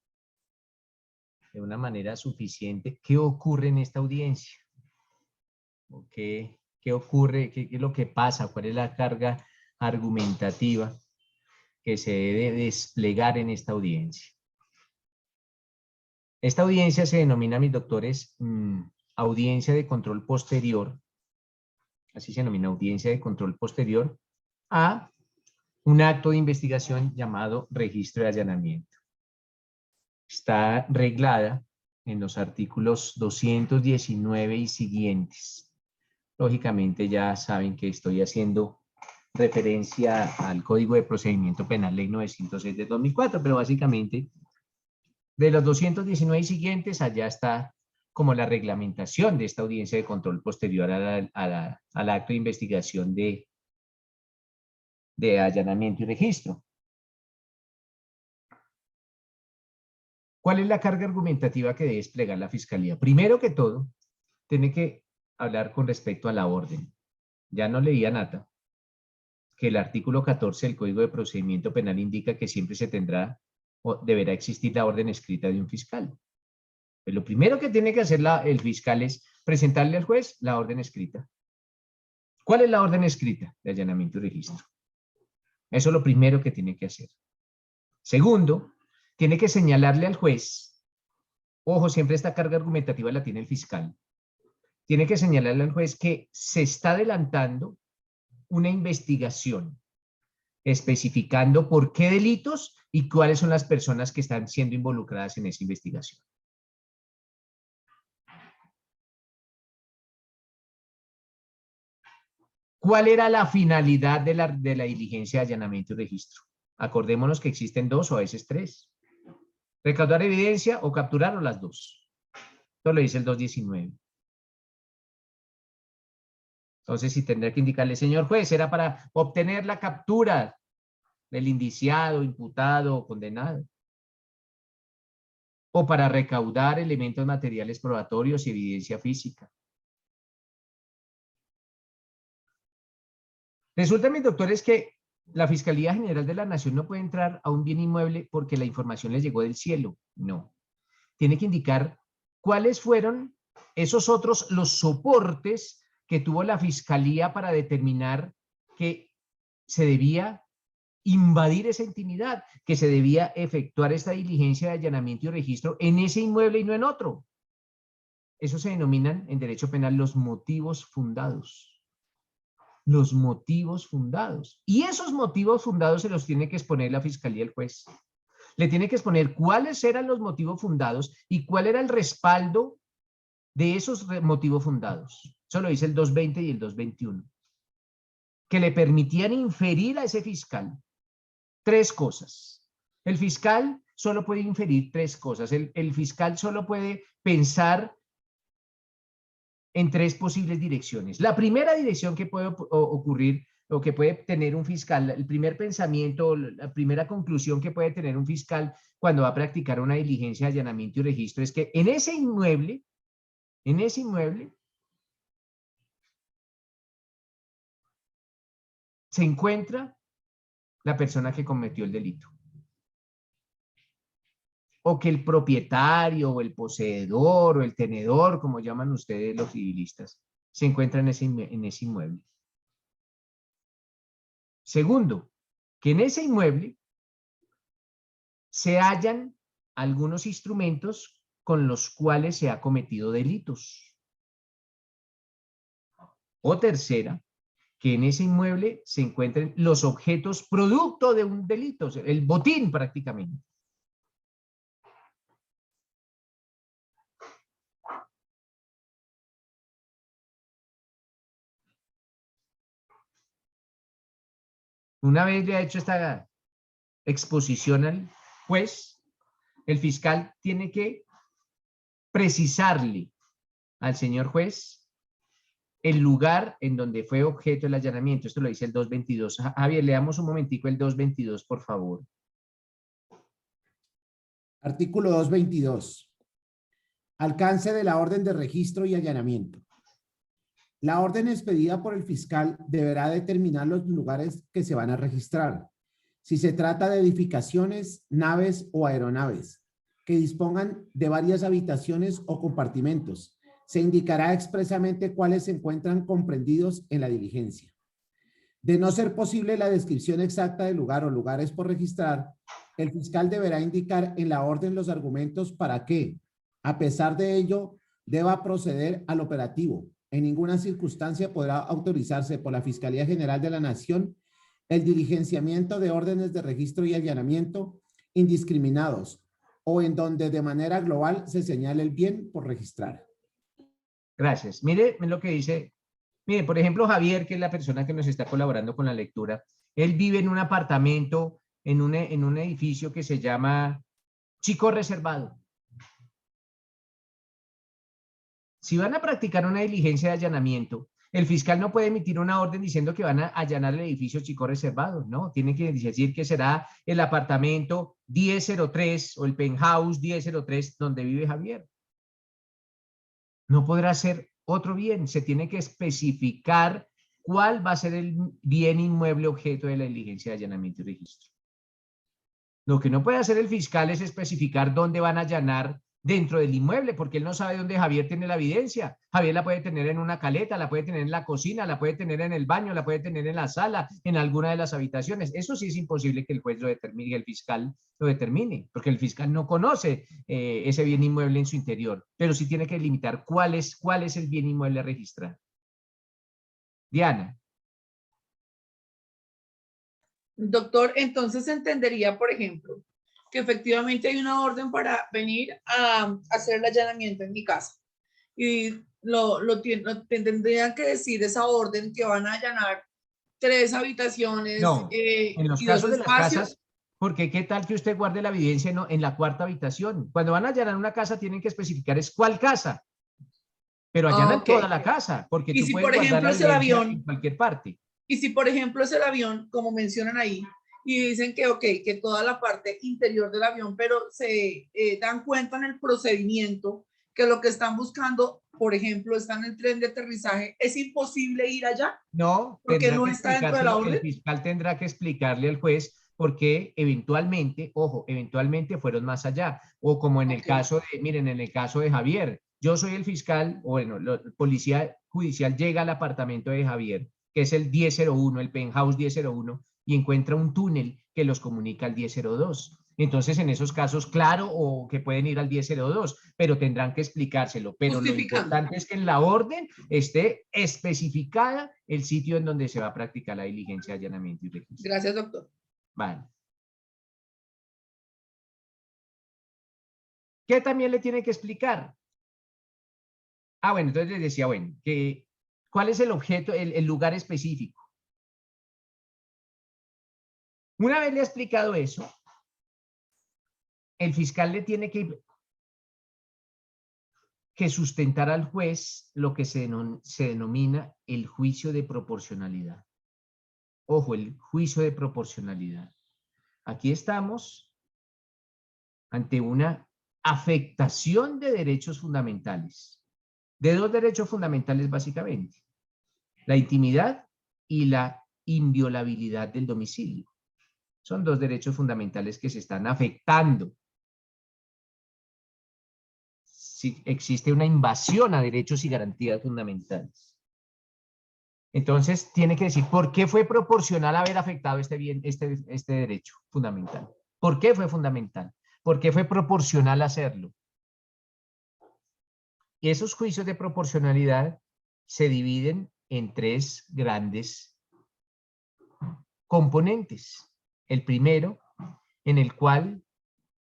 de una manera suficiente qué ocurre en esta audiencia. ¿O qué ocurre? ¿Qué es lo que pasa? ¿Cuál es la carga argumentativa que se debe desplegar en esta audiencia? Esta audiencia se denomina, mis doctores, audiencia de control posterior. Así se denomina, audiencia de control posterior a un acto de investigación llamado registro de allanamiento. Está reglada en los artículos 219 y siguientes. Lógicamente ya saben que estoy haciendo referencia al Código de Procedimiento Penal, Ley 906 de 2004, pero básicamente de los 219 y siguientes, allá está como la reglamentación de esta audiencia de control posterior al acto de investigación de allanamiento y registro. ¿Cuál es la carga argumentativa que debe desplegar la Fiscalía? Primero que todo, tiene que hablar con respecto a la orden. Ya no leía Nata que el artículo 14 del Código de Procedimiento Penal indica que siempre se tendrá o deberá existir la orden escrita de un fiscal. Pues lo primero que tiene que hacer el fiscal es presentarle al juez la orden escrita. ¿Cuál es la orden escrita de allanamiento y registro? Eso es lo primero que tiene que hacer. Segundo, tiene que señalarle al juez, ojo, siempre esta carga argumentativa la tiene el fiscal, tiene que señalarle al juez que se está adelantando una investigación, especificando por qué delitos y cuáles son las personas que están siendo involucradas en esa investigación. ¿Cuál era la finalidad de la diligencia de allanamiento y registro? Acordémonos que existen dos o a veces tres. Recaudar evidencia o capturar, o las dos. Esto lo dice el 219. Entonces, si tendría que indicarle, señor juez, era para obtener la captura del indiciado, imputado o condenado. O para recaudar elementos materiales probatorios y evidencia física. Resulta, mis doctores, que la Fiscalía General de la Nación no puede entrar a un bien inmueble porque la información les llegó del cielo. No. Tiene que indicar cuáles fueron esos otros, los soportes que tuvo la Fiscalía para determinar que se debía invadir esa intimidad, que se debía efectuar esta diligencia de allanamiento y registro en ese inmueble y no en otro. Eso se denominan en derecho penal los motivos fundados. Los motivos fundados. Y esos motivos fundados se los tiene que exponer la Fiscalía al juez. Le tiene que exponer cuáles eran los motivos fundados y cuál era el respaldo de esos motivos fundados. Eso lo dice el 220 y el 221. Que le permitían inferir a ese fiscal tres cosas. El fiscal solo puede inferir tres cosas. El fiscal solo puede pensar en tres posibles direcciones. La primera dirección que puede ocurrir o que puede tener un fiscal, el primer pensamiento, la primera conclusión que puede tener un fiscal cuando va a practicar una diligencia de allanamiento y registro es que en ese inmueble se encuentra la persona que cometió el delito. O que el propietario o el poseedor o el tenedor, como llaman ustedes los civilistas, se encuentra en ese inmueble. Segundo, que en ese inmueble se hallan algunos instrumentos con los cuales se ha cometido delitos. O tercera, que en ese inmueble se encuentren los objetos producto de un delito, el botín prácticamente. Una vez le ha hecho esta exposición al juez, el fiscal tiene que precisarle al señor juez el lugar en donde fue objeto del allanamiento. Esto lo dice el 222. Javier, leamos un momentico el 222, por favor. Artículo 222. Alcance de la orden de registro y allanamiento. La orden expedida por el fiscal deberá determinar los lugares que se van a registrar, si se trata de edificaciones, naves o aeronaves que dispongan de varias habitaciones o compartimentos. Se indicará expresamente cuáles se encuentran comprendidos en la diligencia. De no ser posible la descripción exacta del lugar o lugares por registrar, el fiscal deberá indicar en la orden los argumentos para que, a pesar de ello, deba proceder al operativo. En ninguna circunstancia podrá autorizarse por la Fiscalía General de la Nación el diligenciamiento de órdenes de registro y allanamiento indiscriminados o en donde de manera global se señale el bien por registrar. Gracias. Mire lo que dice. Mire, por ejemplo, Javier, que es la persona que nos está colaborando con la lectura, él vive en un apartamento, en un edificio que se llama Chico Reservado. Si van a practicar una diligencia de allanamiento, el fiscal no puede emitir una orden diciendo que van a allanar el edificio Chico Reservado, ¿no? Tiene que decir que será el apartamento 1003 o el penthouse 1003 donde vive Javier. No podrá ser otro bien, se tiene que especificar cuál va a ser el bien inmueble objeto de la diligencia de allanamiento y registro. Lo que no puede hacer el fiscal es especificar dónde van a allanar dentro del inmueble, porque él no sabe dónde Javier tiene la evidencia. Javier la puede tener en una caleta, la puede tener en la cocina, la puede tener en el baño, la puede tener en la sala, en alguna de las habitaciones. Eso sí es imposible que el juez lo determine y el fiscal lo determine, porque el fiscal no conoce ese bien inmueble en su interior, pero sí tiene que limitar cuál es el bien inmueble a registrar. Diana. Doctor, entonces entendería, por ejemplo, que efectivamente hay una orden para venir a hacer el allanamiento en mi casa. Y tendrían que decir esa orden que van a allanar 3 habitaciones No, en los y 2 casos de las espacios. casas, porque qué tal que usted guarde la evidencia en la cuarta habitación. Cuando van a allanar una casa tienen que especificar es cuál casa, pero allanan Ok. toda la casa, porque Y tú si, puedes por guardar ejemplo, la es el evidencia avión, en cualquier parte. y si, por ejemplo, es el avión, como mencionan ahí, y dicen que, ok, que toda la parte interior del avión, pero se dan cuenta en el procedimiento que lo que están buscando, por ejemplo, está en el tren de aterrizaje, ¿es imposible ir allá? No, Porque tendrá no que está dentro de la explicárselo, el orden. fiscal tendrá que explicarle al juez porque eventualmente, ojo, eventualmente fueron más allá. O como en el Ok. caso de, miren, en el caso de Javier, yo soy el fiscal, o bueno, el policía judicial llega al apartamento de Javier, que es el 1001, el penthouse 1001, y encuentra un túnel que los comunica al 1002. Entonces, en esos casos, claro, o que pueden ir al 1002, pero tendrán que explicárselo. Pero lo Justificando. importante es que en la orden esté especificada el sitio en donde se va a practicar la diligencia de allanamiento y registro. Gracias, doctor. Vale. ¿Qué también le tiene que explicar? Ah, bueno, entonces les decía, bueno, que ¿cuál es el objeto, el lugar específico? Una vez le ha explicado eso, el fiscal le tiene que sustentar al juez lo que se denomina el juicio de proporcionalidad. Ojo, el juicio de proporcionalidad. Aquí estamos ante una afectación de derechos fundamentales. De 2 derechos fundamentales básicamente. La intimidad y la inviolabilidad del domicilio. Son 2 derechos fundamentales que se están afectando. Si existe una invasión a derechos y garantías fundamentales. Entonces, tiene que decir por qué fue proporcional haber afectado este derecho fundamental. ¿Por qué fue fundamental? ¿Por qué fue proporcional hacerlo? Y esos juicios de proporcionalidad se dividen en 3 grandes componentes. El primero, en el cual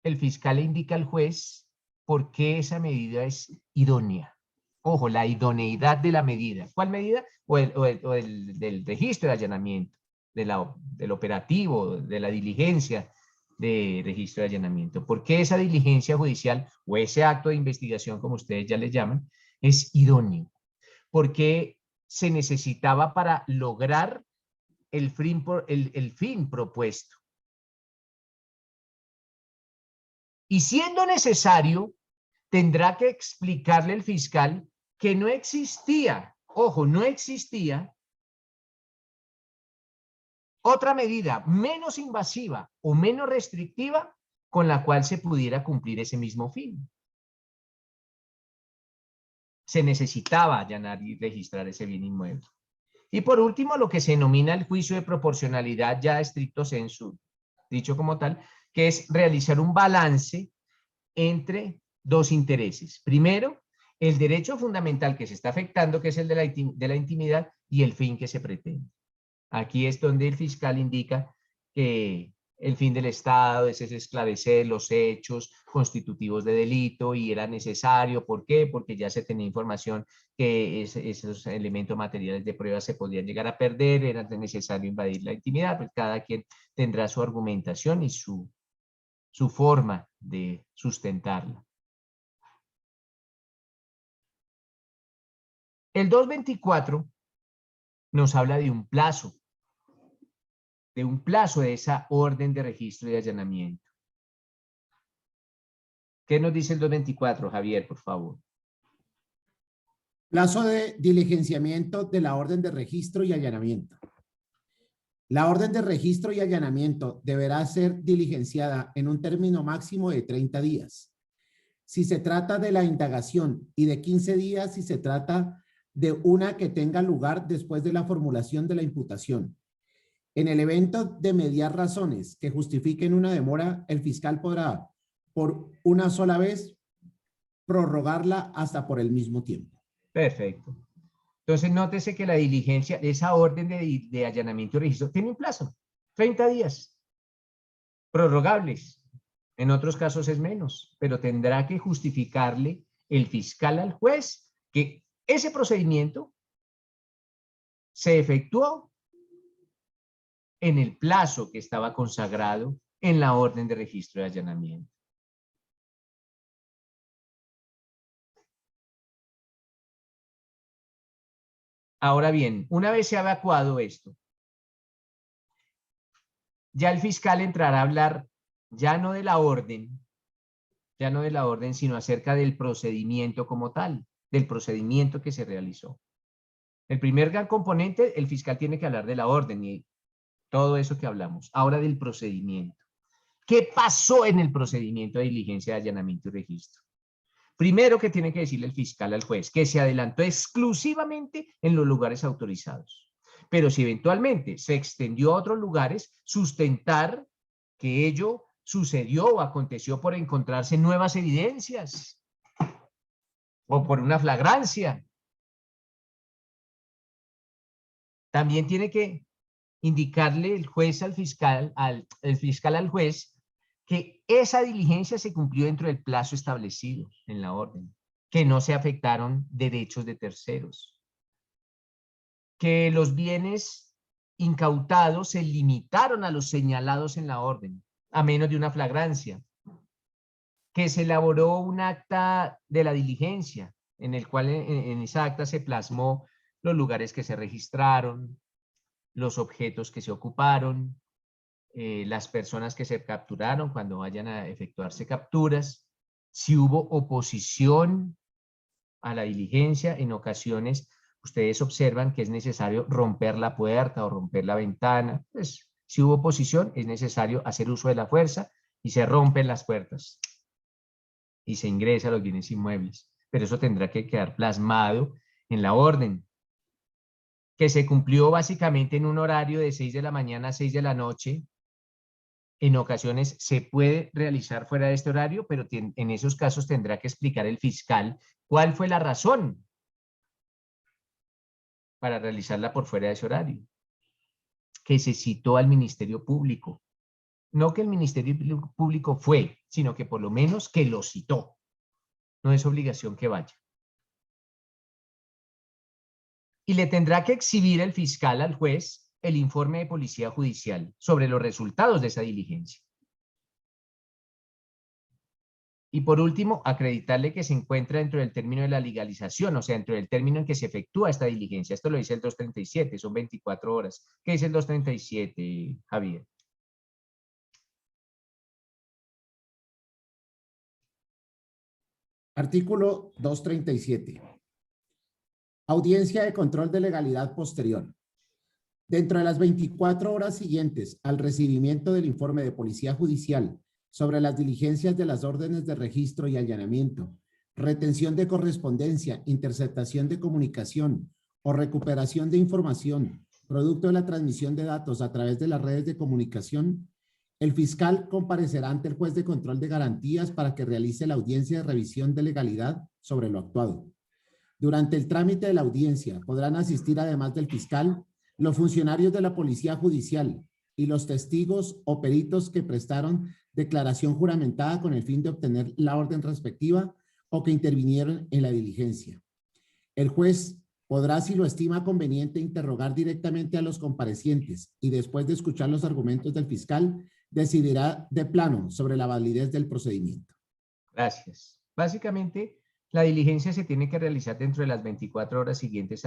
el fiscal le indica al juez por qué esa medida es idónea. Ojo, la idoneidad de la medida. ¿Cuál medida? Del registro de allanamiento, del operativo, de la diligencia de registro de allanamiento. ¿Por qué esa diligencia judicial o ese acto de investigación, como ustedes ya le llaman, es idóneo? Porque se necesitaba para lograr el fin propuesto. Y siendo necesario, tendrá que explicarle el fiscal que no existía, ojo, no existía otra medida menos invasiva o menos restrictiva con la cual se pudiera cumplir ese mismo fin. Se necesitaba allanar y registrar ese bien inmueble. Y por último, lo que se denomina el juicio de proporcionalidad ya estricto sensu, dicho como tal, que es realizar un balance entre dos intereses. Primero, el derecho fundamental que se está afectando, que es el de la intimidad, y el fin que se pretende. Aquí es donde el fiscal indica que el fin del Estado es esclarecer los hechos constitutivos de delito y era necesario. ¿Por qué? Porque ya se tenía información que esos elementos materiales de prueba se podían llegar a perder, era necesario invadir la intimidad, pues cada quien tendrá su argumentación y su forma de sustentarla. El 224 nos habla de un plazo de esa orden de registro y allanamiento. ¿Qué nos dice el 224, Javier, por favor? Plazo de diligenciamiento de la orden de registro y allanamiento. La orden de registro y allanamiento deberá ser diligenciada en un término máximo de 30 días. Si se trata de la indagación y de 15 días si se trata de una que tenga lugar después de la formulación de la imputación. En el evento de mediar razones que justifiquen una demora, el fiscal podrá, por una sola vez, prorrogarla hasta por el mismo tiempo. Perfecto. Entonces, nótese que la diligencia de esa orden de allanamiento y registro tiene un plazo, 30 días, prorrogables. En otros casos es menos, pero tendrá que justificarle el fiscal al juez que ese procedimiento se efectuó en el plazo que estaba consagrado en la orden de registro y allanamiento. Ahora bien, una vez se ha evacuado esto, ya el fiscal entrará a hablar ya no de la orden, sino acerca del procedimiento como tal, del procedimiento que se realizó. El primer gran componente, el fiscal tiene que hablar de la orden y todo eso que hablamos. Ahora del procedimiento. ¿Qué pasó en el procedimiento de diligencia de allanamiento y registro? Primero, que tiene que decirle el fiscal al juez que se adelantó exclusivamente en los lugares autorizados. Pero si eventualmente se extendió a otros lugares, sustentar que ello sucedió o aconteció por encontrarse nuevas evidencias o por una flagrancia. También tiene que indicarle el juez al fiscal, el fiscal al juez, que esa diligencia se cumplió dentro del plazo establecido en la orden, que no se afectaron derechos de terceros, que los bienes incautados se limitaron a los señalados en la orden, a menos de una flagrancia, que se elaboró un acta de la diligencia, en el cual en esa acta se plasmó los lugares que se registraron, los objetos que se ocuparon, las personas que se capturaron cuando vayan a efectuarse capturas, si hubo oposición a la diligencia. En ocasiones ustedes observan que es necesario romper la puerta o romper la ventana. Pues, si hubo oposición, es necesario hacer uso de la fuerza y se rompen las puertas y se ingresa a los bienes inmuebles. Pero eso tendrá que quedar plasmado en la orden, que se cumplió básicamente en un horario de 6 de la mañana a 6 de la noche. En ocasiones se puede realizar fuera de este horario, pero en esos casos tendrá que explicar el fiscal cuál fue la razón para realizarla por fuera de ese horario. Que se citó al Ministerio Público. No que el Ministerio Público fue, sino que por lo menos que lo citó. No es obligación que vaya. Y le tendrá que exhibir el fiscal al juez el informe de policía judicial sobre los resultados de esa diligencia. Y por último, acreditarle que se encuentra dentro del término de la legalización, o sea, dentro del término en que se efectúa esta diligencia. Esto lo dice el 237, son 24 horas. ¿Qué dice el 237, Javier? Artículo 237. Audiencia de control de legalidad posterior. Dentro de las 24 horas siguientes al recibimiento del informe de Policía Judicial sobre las diligencias de las órdenes de registro y allanamiento, retención de correspondencia, interceptación de comunicación o recuperación de información producto de la transmisión de datos a través de las redes de comunicación, el fiscal comparecerá ante el juez de control de garantías para que realice la audiencia de revisión de legalidad sobre lo actuado. Durante el trámite de la audiencia podrán asistir, además del fiscal, los funcionarios de la Policía Judicial y los testigos o peritos que prestaron declaración juramentada con el fin de obtener la orden respectiva o que intervinieron en la diligencia. El juez podrá, si lo estima conveniente, interrogar directamente a los comparecientes y después de escuchar los argumentos del fiscal, decidirá de plano sobre la validez del procedimiento. Gracias. Básicamente, la diligencia se tiene que realizar dentro de las 24 horas siguientes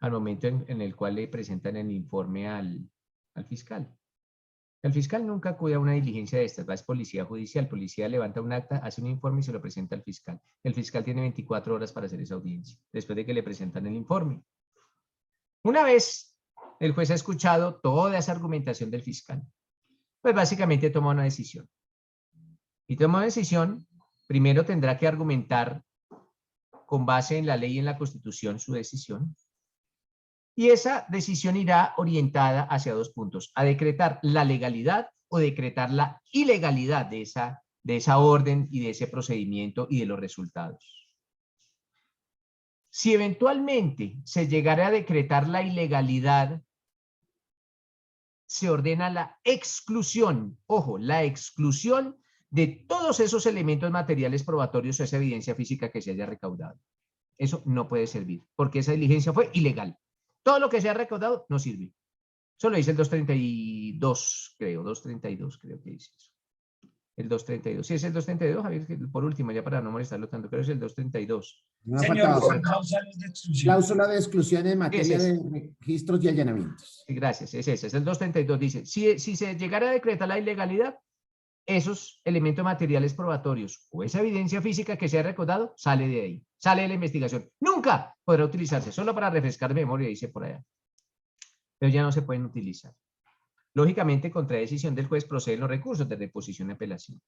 al momento en el cual le presentan el informe al fiscal. El fiscal nunca acude a una diligencia de estas, va a policía judicial, policía levanta un acta, hace un informe y se lo presenta al fiscal. El fiscal tiene 24 horas para hacer esa audiencia, después de que le presentan el informe. Una vez el juez ha escuchado toda esa argumentación del fiscal, pues básicamente toma una decisión. Y toma una decisión, primero tendrá que argumentar con base en la ley y en la Constitución su decisión. Y esa decisión irá orientada hacia dos puntos: a decretar la legalidad o decretar la ilegalidad de esa orden y de ese procedimiento y de los resultados. Si eventualmente se llegara a decretar la ilegalidad, se ordena la exclusión, ojo, la exclusión de todos esos elementos materiales probatorios o esa evidencia física que se haya recaudado. Eso no puede servir, porque esa diligencia fue ilegal. Todo lo que se ha recaudado no sirve. Eso lo dice el 232, creo. 232, creo que dice eso. El 232. Sí, es el 232, Javier, por último, ya para no molestarlo tanto, creo que es el 232. Señor, cláusulas de exclusión. Cláusula de exclusión en materia de registros y allanamientos. Sí, gracias, es ese. Es el 232. Dice, si se llegara a decretar la ilegalidad, esos elementos materiales probatorios o esa evidencia física que se ha recaudado sale de ahí, sale de la investigación. Nunca podrá utilizarse, solo para refrescar memoria, dice por allá. Pero ya no se pueden utilizar. Lógicamente, contra decisión del juez proceden los recursos de reposición y apelación.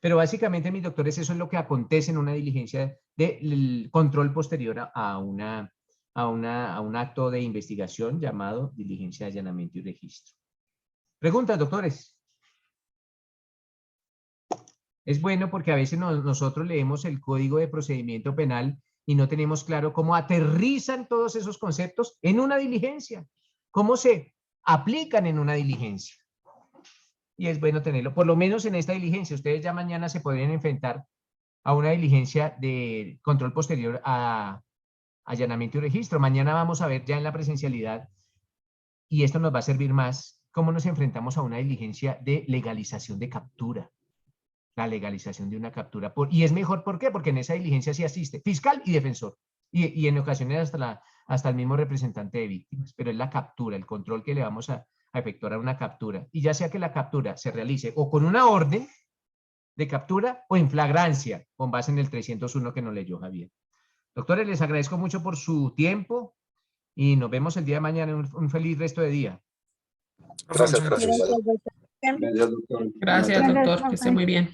Pero básicamente, mis doctores, eso es lo que acontece en una diligencia de control posterior a un acto de investigación llamado diligencia de allanamiento y registro. ¿Preguntas, doctores? Es bueno porque a veces nosotros leemos el Código de Procedimiento Penal y no tenemos claro cómo aterrizan todos esos conceptos en una diligencia, cómo se aplican en una diligencia. Y es bueno tenerlo, por lo menos en esta diligencia. Ustedes ya mañana se podrían enfrentar a una diligencia de control posterior a allanamiento y registro. Mañana vamos a ver ya en la presencialidad, y esto nos va a servir más, cómo nos enfrentamos a una diligencia de legalización de captura. La legalización de una captura. Y es mejor, ¿por qué? Porque en esa diligencia sí asiste fiscal y defensor. Y en ocasiones hasta el mismo representante de víctimas. Pero es la captura, el control que le vamos a efectuar a una captura. Y ya sea que la captura se realice o con una orden de captura o en flagrancia, con base en el 301 que nos leyó Javier. Doctores, les agradezco mucho por su tiempo y nos vemos el día de mañana. Un feliz resto de día. Gracias, gracias. Gracias, doctor, que esté muy bien.